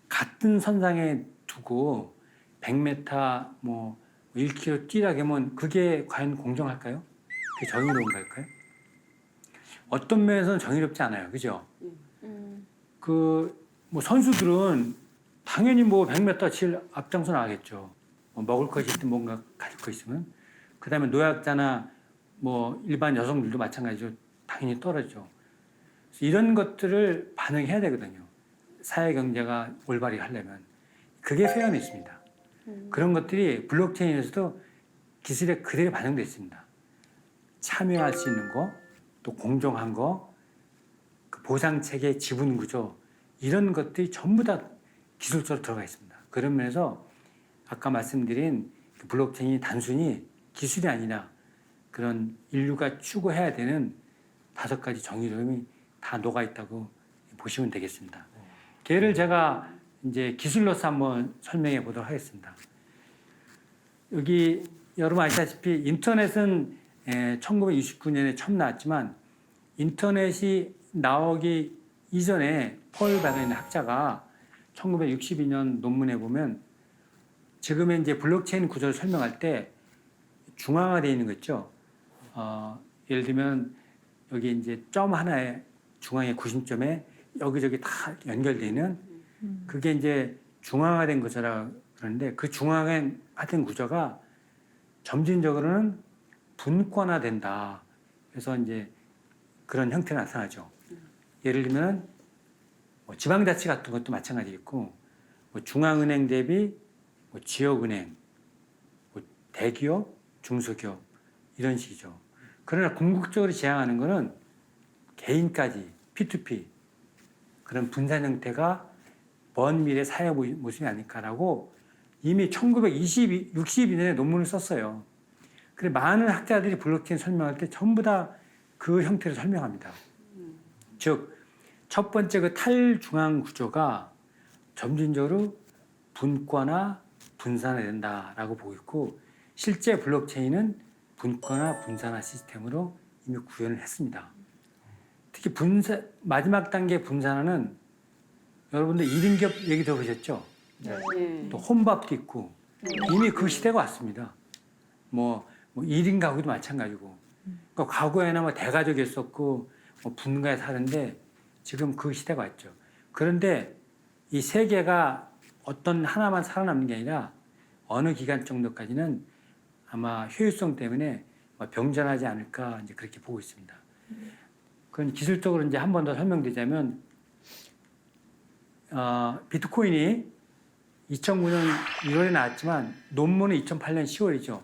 같은 선상에 두고 100m 뭐 1km 뛰라고 하면 그게 과연 공정할까요? 그게 정의로운 걸까요? 어떤 면에서는 정의롭지 않아요. 그죠? 그 뭐 선수들은 당연히 뭐 100m 칠 앞장서 나가겠죠. 뭐 먹을 것이 있든 뭔가 가질 거 있으면. 그다음에 노약자나 뭐 일반 여성들도 마찬가지로 당연히 떨어져. 이런 것들을 반영해야 되거든요. 사회 경제가 올바르게 하려면 그게 페어니스입니다. 그런 것들이 블록체인에서도 기술에 그대로 반영되어 있습니다. 참여할 수 있는 거, 또 공정한 거, 그 보상 체계, 지분 구조 이런 것들이 전부 다 기술적으로 들어가 있습니다. 그런 면에서 아까 말씀드린 그 블록체인이 단순히 기술이 아니라 그런 인류가 추구해야 되는 5가지 정의로움이 다 녹아 있다고 보시면 되겠습니다. 걔를 제가 이제 기술로서 한번 설명해 보도록 하겠습니다. 여기 여러분 아시다시피 인터넷은 1929년에 처음 나왔지만 인터넷이 나오기 이전에 폴 바겐 학자가 1962년 논문에 보면 지금의 이제 블록체인 구조를 설명할 때 중앙화되어 있는 거 있죠. 예를 들면 여기 이제 점 하나에 중앙의 구심점에 여기저기 다 연결되어 있는 그게 이제 중앙화된 구조라 그러는데 그 중앙화된 구조가 점진적으로는 분권화된다. 그래서 이제 그런 형태가 나타나죠. 예를 들면 뭐 지방자치 같은 것도 마찬가지겠고 뭐 중앙은행 대비 뭐 지역은행, 뭐 대기업, 중소기업 이런 식이죠. 그러나 궁극적으로 지향하는 것은 개인까지 P2P 그런 분산 형태가 먼 미래 사회 모습이 아닐까라고 이미 1962년에 논문을 썼어요. 그래 많은 학자들이 블록체인 설명할 때 전부 다 그 형태로 설명합니다. 즉, 첫 번째 그 탈중앙 구조가 점진적으로 분권화, 분산화된다라고 보고 있고 실제 블록체인은 분권화, 분산화 시스템으로 이미 구현을 했습니다. 특히 마지막 단계 분산화는 여러분들 1인 기업 얘기 들어보셨죠? 네. 또 혼밥도 있고 이미 그 시대가 왔습니다. 뭐 1인 가구도 마찬가지고 그러니까 과거에는 뭐 대가족이었었고 뭐 분가에 사는데 지금 그 시대가 왔죠. 그런데 이 세계가 어떤 하나만 살아남는 게 아니라 어느 기간 정도까지는 아마 효율성 때문에 병전하지 않을까 이제 그렇게 보고 있습니다. 그건 기술적으로 이제 한 번 더 설명드리자면 비트코인이 2009년 1월에 나왔지만 논문은 2008년 10월이죠.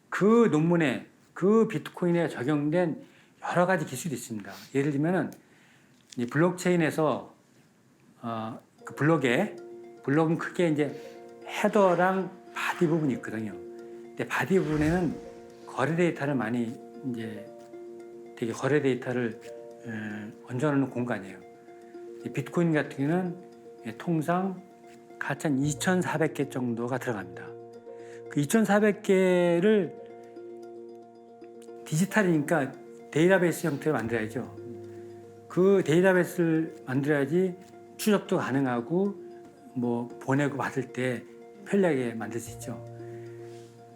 그 논문에 그 비트코인에 적용된 여러 가지 기술이 있습니다. 예를 들면은 이 블록체인에서 그 블록은 크게 이제 헤더랑 바디 부분이 있거든요. 근데 바디 부분에는 거래 데이터를 많이 이제 되게 거래 데이터를 얹어놓는 공간이에요. 비트코인 같은 경우는 통상 가짜 2,400개 정도가 들어갑니다. 그 2,400개를 디지털이니까 데이터베이스 형태로 만들어야죠. 그 데이터베이스를 만들어야지 추적도 가능하고 뭐 보내고 받을 때 편리하게 만들 수 있죠.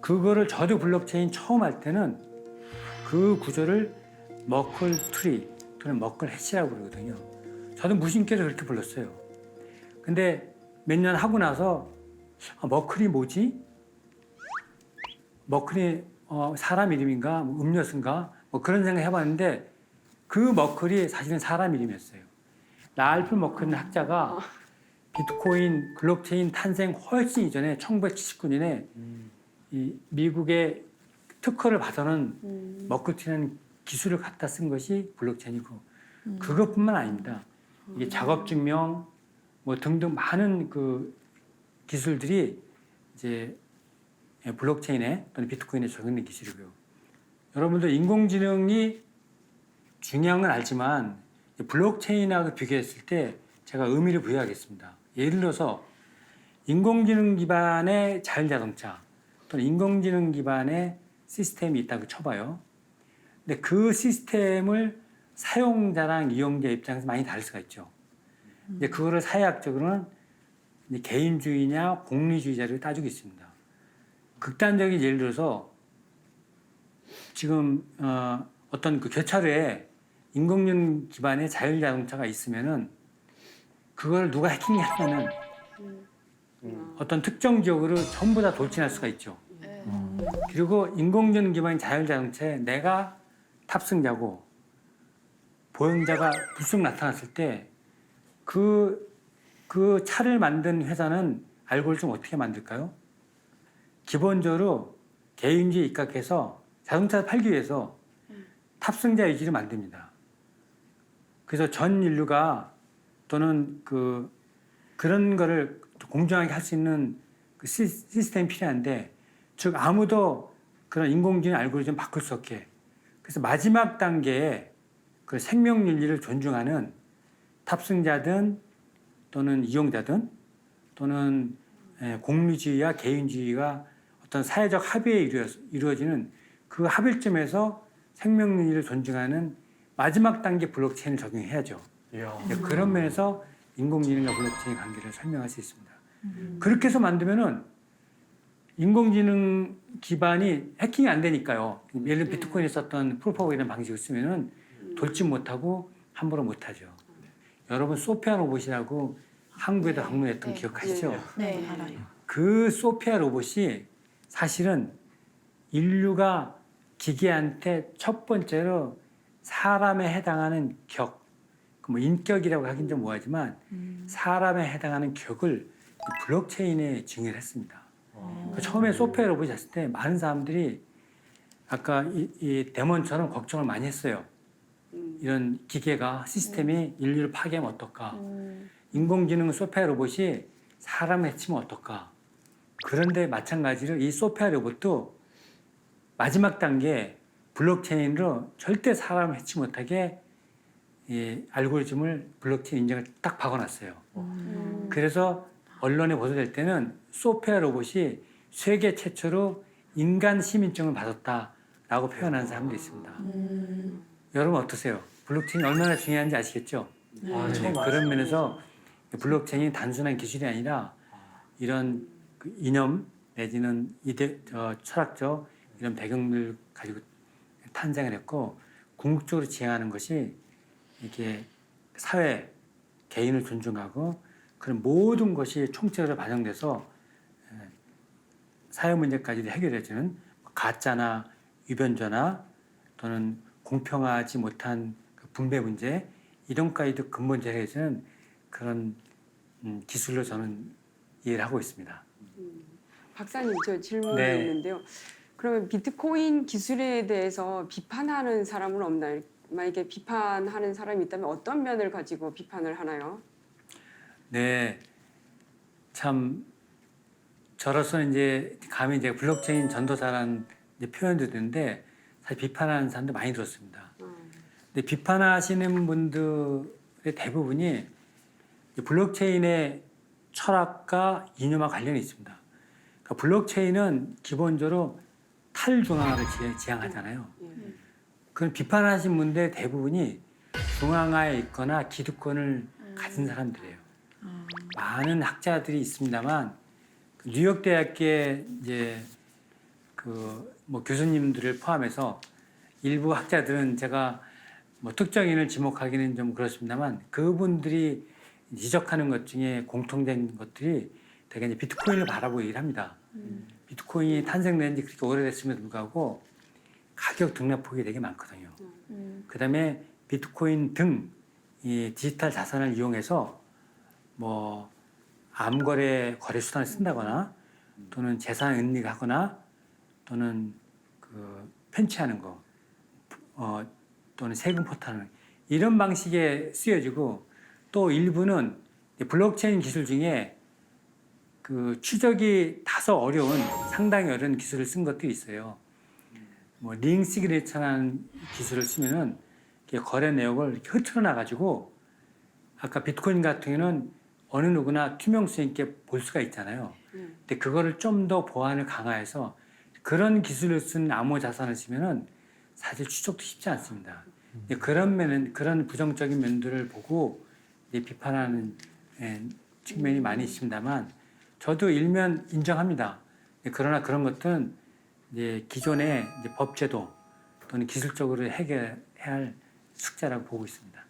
그거를 저도 블록체인 처음 할 때는 그 구조를 머클 트리 또는 머클 해시라고 그러거든요. 저도 무심결에 그렇게 불렀어요. 근데 몇 년 하고 나서 머클이 뭐지? 머클이 사람 이름인가? 뭐 음료수인가? 뭐 그런 생각 해봤는데 그 머클이 사실은 사람 이름이었어요. 랄프 머클이라는 학자가 비트코인 블록체인 탄생 훨씬 이전에 1979년에 이 미국의 특허를 받아놓은 머클트리라는 기술을 갖다 쓴 것이 블록체인이고 그것뿐만 아닙니다. 이게 작업 증명 뭐 등등 많은 그 기술들이 이제 블록체인에 또는 비트코인에 적용된 기술이고요. 여러분들 인공지능이 중요한 건 알지만 블록체인하고 비교했을 때 제가 의미를 부여하겠습니다. 예를 들어서 인공지능 기반의 자율자동차 또는 인공지능 기반의 시스템이 있다고 쳐봐요. 근데 그 시스템을 사용자랑 이용자 입장에서 많이 다를 수가 있죠. 이제 그거를 사회학적으로는 이제 개인주의냐 공리주의자를 따지고 있습니다. 극단적인 예를 들어서 지금 어떤 그 교차로에 인공지능 기반의 자율자동차가 있으면은 그걸 누가 해킹하면은 어떤 특정 지역으로 전부 다 돌진할 수가 있죠. 그리고 인공지능 기반의 자율자동차에 내가 탑승자고 보행자가 불쑥 나타났을 때 그 차를 만든 회사는 알고리즘 어떻게 만들까요? 기본적으로 개인주의 입각해서 자동차를 팔기 위해서 탑승자 의지를 만듭니다. 그래서 전 인류가 또는 그런 거를 공정하게 할 수 있는 그 시스템이 필요한데, 즉 아무도 그런 인공지능 알고리즘 바꿀 수 없게. 그래서 마지막 단계에 그 생명 윤리를 존중하는 탑승자든 또는 이용자든 또는 공리주의와 개인주의가 어떤 사회적 합의에 이루어지는 그 합의점에서 생명 윤리를 존중하는 마지막 단계 블록체인을 적용해야죠. 그런 면에서 인공지능과 블록체인 관계를 설명할 수 있습니다. 그렇게 해서 만들면은 인공지능 기반이 해킹이 안 되니까요. 예를 들어 비트코인에 썼던 프로프 이런 방식을 쓰면은 돌진 못하고 함부로 못하죠. 여러분 소피아 로봇이라고 한국에도 방문했던 네. 기억하시죠? 네. 알아요. 그 소피아 로봇이 사실은 인류가 기계한테 첫 번째로 사람에 해당하는 격, 뭐 인격이라고 하긴 좀 뭐하지만 사람에 해당하는 격을 블록체인에 증여를 했습니다. 처음에 소피아 로봇이 왔을 때 많은 사람들이 아까 이 데몬처럼 걱정을 많이 했어요. 이런 기계가 시스템이 인류를 파괴하면 어떨까? 인공지능 소피아 로봇이 사람을 해치면 어떨까? 그런데 마찬가지로 이 소피아 로봇도 마지막 단계 블록체인으로 절대 사람을 해치 못하게 이 알고리즘을 블록체인 인정을 딱 박아놨어요. 그래서 언론에 보도될 때는 소피아 로봇이 세계 최초로 인간 시민증을 받았다라고 표현하는 사람도 있습니다. 여러분 어떠세요? 블록체인이 얼마나 중요한지 아시겠죠? 그런 면에서 블록체인이 단순한 기술이 아니라 이런 그 이념 내지는 철학적 이런 배경을 가지고 탄생을 했고 궁극적으로 지향하는 것이 이게 사회, 개인을 존중하고 그런 모든 것이 총체적으로 반영돼서 사회 문제까지도 해결해주는 가짜나 유변조나 또는 공평하지 못한 그 분배 문제 이런까지도 근본적으로 해주는 그런 기술로 저는 이해를 하고 있습니다. 박사님 저 질문이 네. 있는데요. 그러면 비트코인 기술에 대해서 비판하는 사람은 없나요? 만약에 비판하는 사람이 있다면 어떤 면을 가지고 비판을 하나요? 네, 참 저로서 이제 감히 이제 블록체인 전도사라는 이제 표현도 드는데 사실 비판하는 사람도 많이 들었습니다. 근데 비판하시는 분들의 대부분이 블록체인의 철학과 이념과 관련이 있습니다. 그러니까 블록체인은 기본적으로 탈중앙화를 지향하잖아요. 그런 비판하신 분들 대부분이 중앙화에 있거나 기득권을 가진 사람들이에요. 많은 학자들이 있습니다만 뉴욕 대학의 이제 그 뭐 교수님들을 포함해서 일부 학자들은 제가 뭐 특정인을 지목하기는 좀 그렇습니다만 그분들이 지적하는 것 중에 공통된 것들이 되게 이제 비트코인을 바라보고 얘기를 합니다. 비트코인이 탄생된 지 그렇게 오래됐음에도 불구하고 가격 등락폭이 되게 많거든요. 그다음에 비트코인 등 이 디지털 자산을 이용해서 뭐 암거래 거래 수단을 쓴다거나 또는 재산 은닉하거나 또는 그 편취하는 거 또는 세금 포탈하는 이런 방식에 쓰여지고 또 일부는 블록체인 기술 중에 그 추적이 다소 어려운 상당히 어려운 기술을 쓴 것들이 있어요. 뭐 링 시그니처라는 기술을 쓰면은 이렇게 거래 내역을 이렇게 흐트러놔 가지고 아까 비트코인 같은 경우는 어느 누구나 투명성 있게 볼 수가 있잖아요. 근데 그거를 좀 더 보안을 강화해서 그런 기술을 쓴 암호 자산을 쓰면은 사실 추적도 쉽지 않습니다. 근데 그런 면은 그런 부정적인 면들을 보고 이제 비판하는 측면이 많이 있습니다만 저도 일면 인정합니다. 그러나 그런 것들은 이제 기존의 이제 법제도 또는 기술적으로 해결해야 할 숙제라고 보고 있습니다.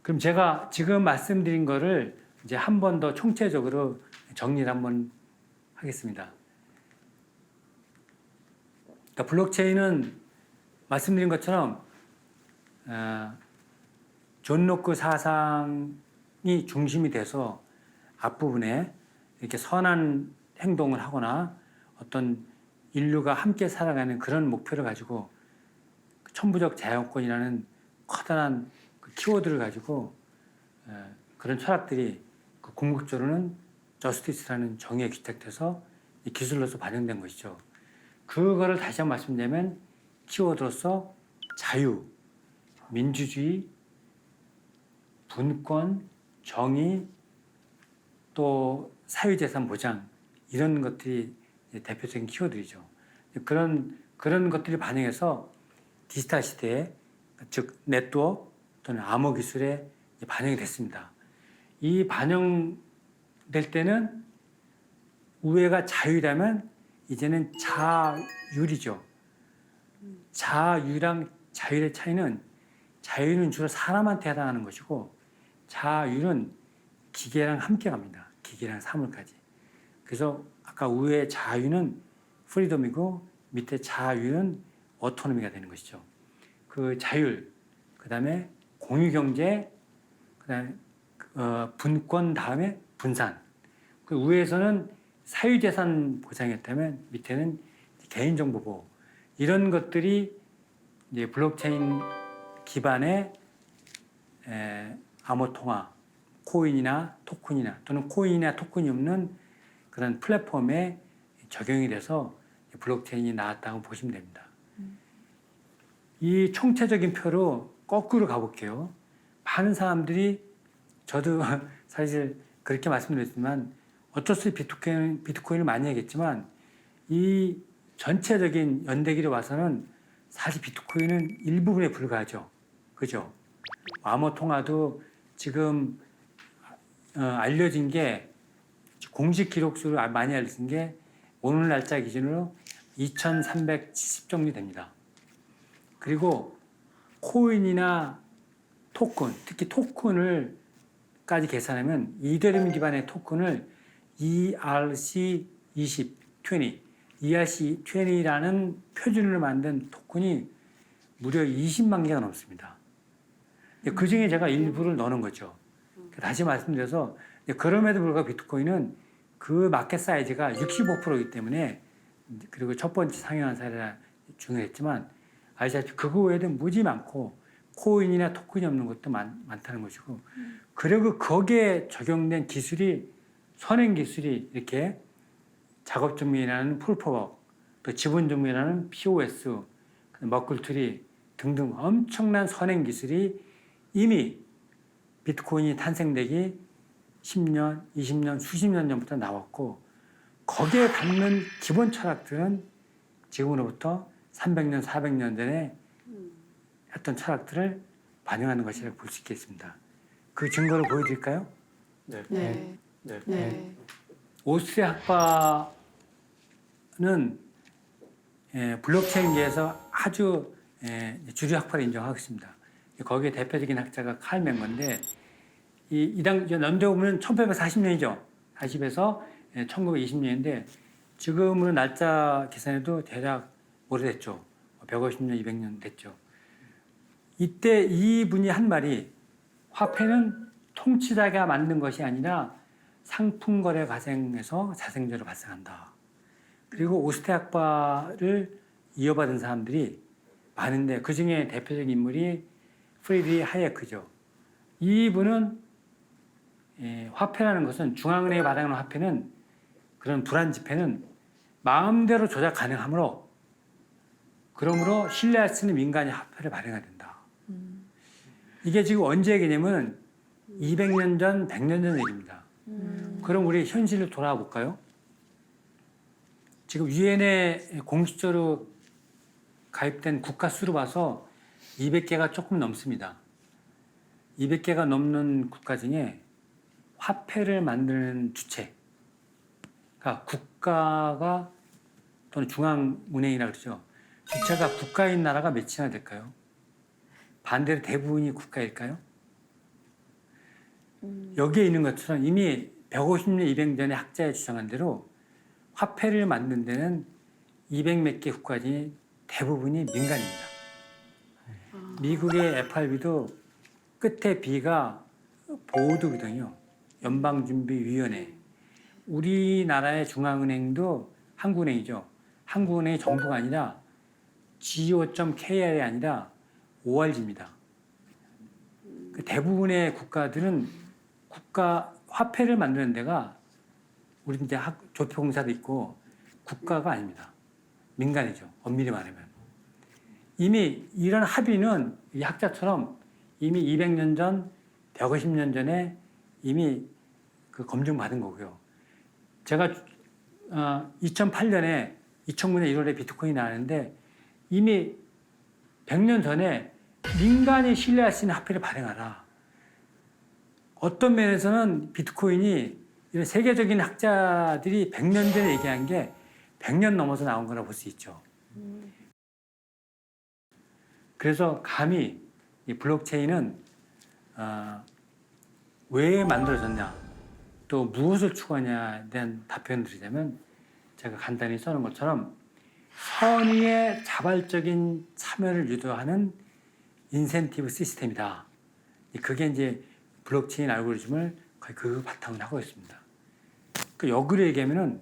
그럼 제가 지금 말씀드린 거를 이제 한 번 더 총체적으로 정리를 한번 하겠습니다. 그러니까 블록체인은 말씀드린 것처럼 존 로크 사상이 중심이 돼서 앞부분에 이렇게 선한 행동을 하거나 어떤 인류가 함께 살아가는 그런 목표를 가지고 천부적 자연권이라는 커다란 그 키워드를 가지고 그런 철학들이 그 궁극적으로는 저스티스라는 정의에 귀착돼서 이 기술로서 반영된 것이죠. 그거를 다시 한번 말씀드리면 키워드로서 자유, 민주주의, 분권, 정의, 또 사유재산 보장 이런 것들이 대표적인 키워드이죠. 그런 것들이 반영해서 디지털 시대에 즉 네트워크 또는 암호 기술에 반영이 됐습니다. 이 반영될 때는 우회가 자유라면 이제는 자율이죠. 자유랑 자율의 차이는 자유는 주로 사람한테 해당하는 것이고 자율은 기계랑 함께 갑니다. 기계랑 사물까지. 그래서 아까 우회의 자유는 프리덤이고 밑에 자유는 오토노미가 되는 것이죠. 그 자율, 그 다음에 공유경제, 그 다음에 분권 다음에 분산. 그 위에서는 사유재산 보장이었다면 밑에는 개인정보 보호. 이런 것들이 이제 블록체인 기반의 암호통화, 코인이나 토큰이나 또는 코인이나 토큰이 없는 그런 플랫폼에 적용이 돼서 블록체인이 나왔다고 보시면 됩니다. 이 총체적인 표로 거꾸로 가볼게요. 많은 사람들이 저도 사실 그렇게 말씀드렸지만 어쩔 수 없이 비트코인을 많이 하겠지만 이 전체적인 연대기로 와서는 사실 비트코인은 일부분에 불과하죠. 그죠? 암호 통화도 지금 알려진 게 공식 기록수로 많이 알려진 게 오늘 날짜 기준으로 2,370 정도 됩니다. 그리고 코인이나 토큰, 특히 토큰을까지 계산하면 이더리움 기반의 토큰을 ERC20, ERC20라는 표준으로 만든 토큰이 무려 20만 개가 넘습니다. 그 중에 제가 일부를 넣는 거죠. 다시 말씀드려서 그럼에도 불구하고 비트코인은 그 마켓 사이즈가 65%이기 때문에 그리고 첫 번째 상용한 사례라 중요했지만 아시다시피 그거 외에도 무지 많고 코인이나 토큰이 없는 것도 많다는 것이고 그리고 거기에 적용된 기술이 선행 기술이 이렇게 작업 증명이라는 풀프워크 또 지분 증명이라는 POS 머클트리 등등 엄청난 선행 기술이 이미 비트코인이 탄생되기 10년, 20년, 수십 년 전부터 나왔고 거기에 담는 기본 철학들은 지금으로부터 300년, 400년 전에 했던 철학들을 반영하는 것이라고 볼 수 있겠습니다. 그 증거를 보여드릴까요? 네. 네. 네. 네. 오스트리아 학파는 블록체인계에서 아주 주류 학파를 인정하고 있습니다. 거기에 대표적인 학자가 칼 맹거인데 이당 연대 보면 1840년이죠. 40에서 1920년인데 지금으로 날짜 계산해도 대략 오래됐죠. 150년, 200년 됐죠. 이때 이분이 한 말이 화폐는 통치자가 만든 것이 아니라 상품거래 과정에서 자생적으로 발생한다. 그리고 오스트리아 학파를 이어받은 사람들이 많은데 그중에 대표적인 인물이 프리드리 하이에크죠. 이분은 화폐라는 것은 중앙은행이 발행하는 화폐는 그런 불안 지폐는 마음대로 조작 가능하므로 그러므로 신뢰할 수 있는 민간이 화폐를 발행해야 된다. 이게 지금 언제 얘기냐면 200년 전, 100년 전 얘기입니다. 그럼 우리 현실로 돌아와 볼까요? 지금 유엔에 공식적으로 가입된 국가 수로 봐서 200개가 조금 넘습니다. 200개가 넘는 국가 중에 화폐를 만드는 주체, 그러니까 국가가 또는 중앙은행이라고 그러죠. 주체가 국가인 나라가 몇이나 될까요? 반대로 대부분이 국가일까요? 여기에 있는 것처럼 이미 150년, 200년의 학자의 주장한 대로 화폐를 만든 데는 200몇 개 국가 중에 대부분이 민간입니다. 미국의 FRB도 끝에 B가 보드거든요. 연방준비위원회. 우리나라의 중앙은행도 한국은행이죠. 한국은행이 정부가 아니라 go.kr이 아니라 ORG입니다. 대부분의 국가들은 국가 화폐를 만드는 데가 우리 이제 조폐공사도 있고 국가가 아닙니다. 민간이죠. 엄밀히 말하면. 이미 이런 합의는 이 학자처럼 이미 200년 전, 150년 전에 이미 그 검증받은 거고요. 제가 2008년에 2009년 1월에 비트코인이 나왔는데 이미 100년 전에 민간이 신뢰할 수 있는 화폐를 발행하라. 어떤 면에서는 비트코인이 이런 세계적인 학자들이 100년 전에 얘기한 게 100년 넘어서 나온 거라 볼 수 있죠. 그래서 감히 이 블록체인은 왜 만들어졌냐, 또 무엇을 추구하냐에 대한 답변을 드리자면 제가 간단히 써놓은 것처럼 선의의 자발적인 참여를 유도하는 인센티브 시스템이다. 그게 이제 블록체인 알고리즘을 거의 그 바탕을 하고 있습니다. 그 역으로 얘기하면은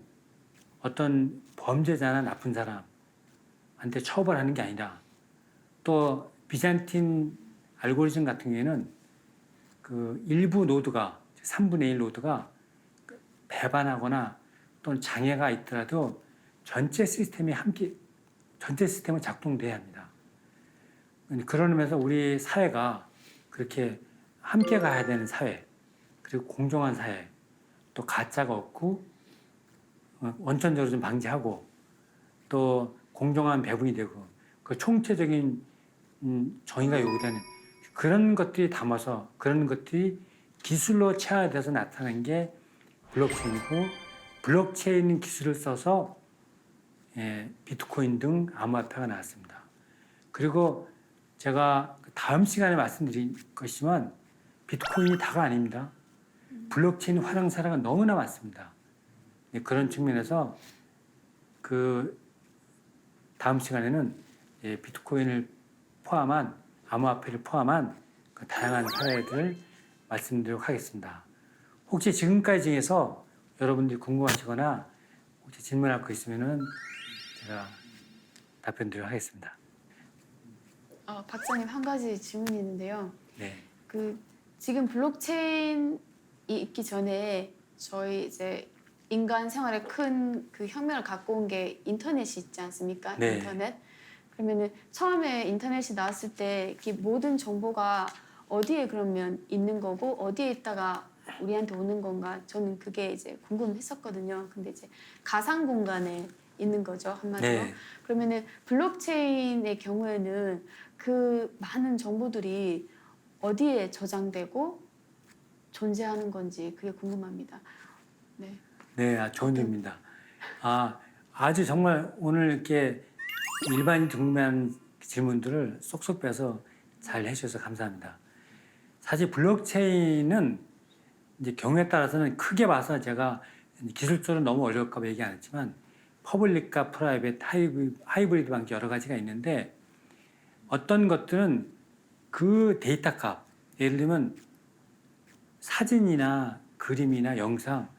어떤 범죄자나 나쁜 사람한테 처벌하는 게 아니라 또 비잔틴 알고리즘 같은 경우에는 그 일부 노드가 3분의 1 노드가 배반하거나 또는 장애가 있더라도 전체 시스템이 함께 전체 시스템은 작동돼야 합니다. 그런 의미에서 우리 사회가 그렇게 함께 가야 되는 사회, 그리고 공정한 사회, 또 가짜가 없고 원천적으로 좀 방지하고 또 공정한 배분이 되고 그 총체적인 정의가 요구되는 그런 것들이 담아서 그런 것들이 기술로 체화돼서 나타난 게 블록체인이고 블록체인 기술을 써서 비트코인 등 암호화폐가 나왔습니다. 그리고 제가 다음 시간에 말씀드릴 것이지만 비트코인이 다가 아닙니다. 블록체인 활용사례가 너무나 많습니다. 그런 측면에서 그 다음 시간에는 비트코인을 포함한 암호화폐를 포함한 그 다양한 사례들을 말씀드리도록 하겠습니다. 혹시 지금까지 중에서 여러분들이 궁금하시거나 혹시 질문할 거 있으면은 제가 답변 드리도록 하겠습니다. 박사님 한 가지 질문이 있는데요. 네. 그 지금 블록체인이 있기 전에 저희 이제 인간 생활에 큰 그 혁명을 갖고 온 게 인터넷이 있지 않습니까? 네. 인터넷. 그러면은 처음에 인터넷이 나왔을 때 이 모든 정보가 어디에 그러면 있는 거고 어디에 있다가 우리한테 오는 건가? 저는 그게 이제 궁금했었거든요. 근데 이제 가상 공간에 있는 거죠, 한마디로. 네. 그러면은 블록체인의 경우에는 그 많은 정보들이 어디에 저장되고 존재하는 건지 그게 궁금합니다. 네. 네, 좋은 질문입니다. 아주 정말 오늘 이렇게 일반인 궁금한 질문들을 쏙쏙 빼서 잘 해주셔서 감사합니다. 사실 블록체인은 이제 경우에 따라서는 크게 봐서 제가 기술적으로 너무 어려울까 봐 얘기 안 했지만 퍼블릭과 프라이빗, 하이브리드 방식 여러 가지가 있는데 어떤 것들은 그 데이터 값, 예를 들면 사진이나 그림이나 영상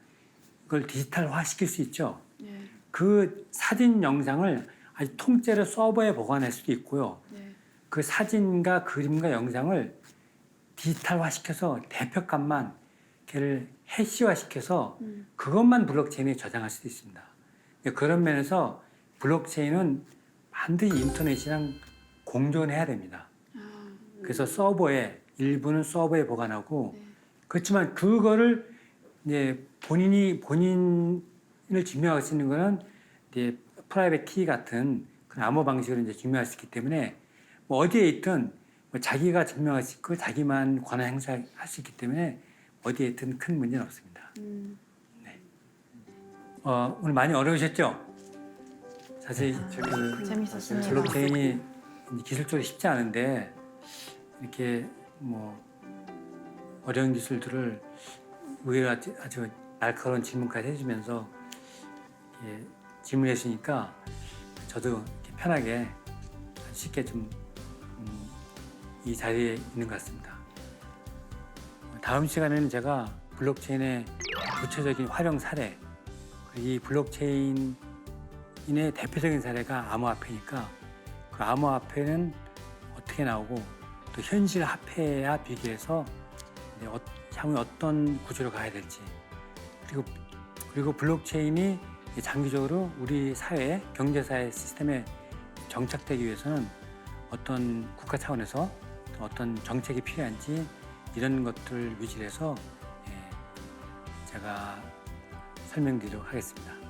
그걸 디지털화 시킬 수 있죠. 네. 그 사진 영상을 아주 통째로 서버에 보관할 수도 있고요. 네. 그 사진과 그림과 영상을 디지털화시켜서 대표값만 걔를 해시화시켜서 그것만 블록체인에 저장할 수도 있습니다. 그런 면에서 블록체인은 반드시 인터넷이랑 공존해야 됩니다. 그래서 서버에 일부는 서버에 보관하고 그렇지만 그거를 이제 본인을 증명할 수 있는 거는 이제 프라이빗 키 같은 그런 암호 방식으로 이제 증명할 수 있기 때문에 뭐 어디에 있든 뭐 자기가 증명할 수 있고 자기만 권한 행사할 수 있기 때문에 어디에 있든 큰 문제는 없습니다. 네. 오늘 많이 어려우셨죠? 사실 재밌었습니다. 블록체인이 기술적으로 쉽지 않은데 이렇게 뭐 어려운 기술들을 의외로 아주 날카로운 질문까지 해주면서 이렇게 질문해 주니까 저도 이렇게 편하게 쉽게 좀 이 자리에 있는 것 같습니다. 다음 시간에는 제가 블록체인의 구체적인 활용 사례, 이 블록체인의 대표적인 사례가 암호화폐니까 그 암호화폐는 어떻게 나오고 또 현실 화폐와 비교해서 향후 어떤 구조로 가야 될지 그리고 블록체인이 장기적으로 우리 사회, 경제사회 시스템에 정착되기 위해서는 어떤 국가 차원에서 어떤 정책이 필요한지 이런 것들 위주로 해서 제가 설명드리도록 하겠습니다.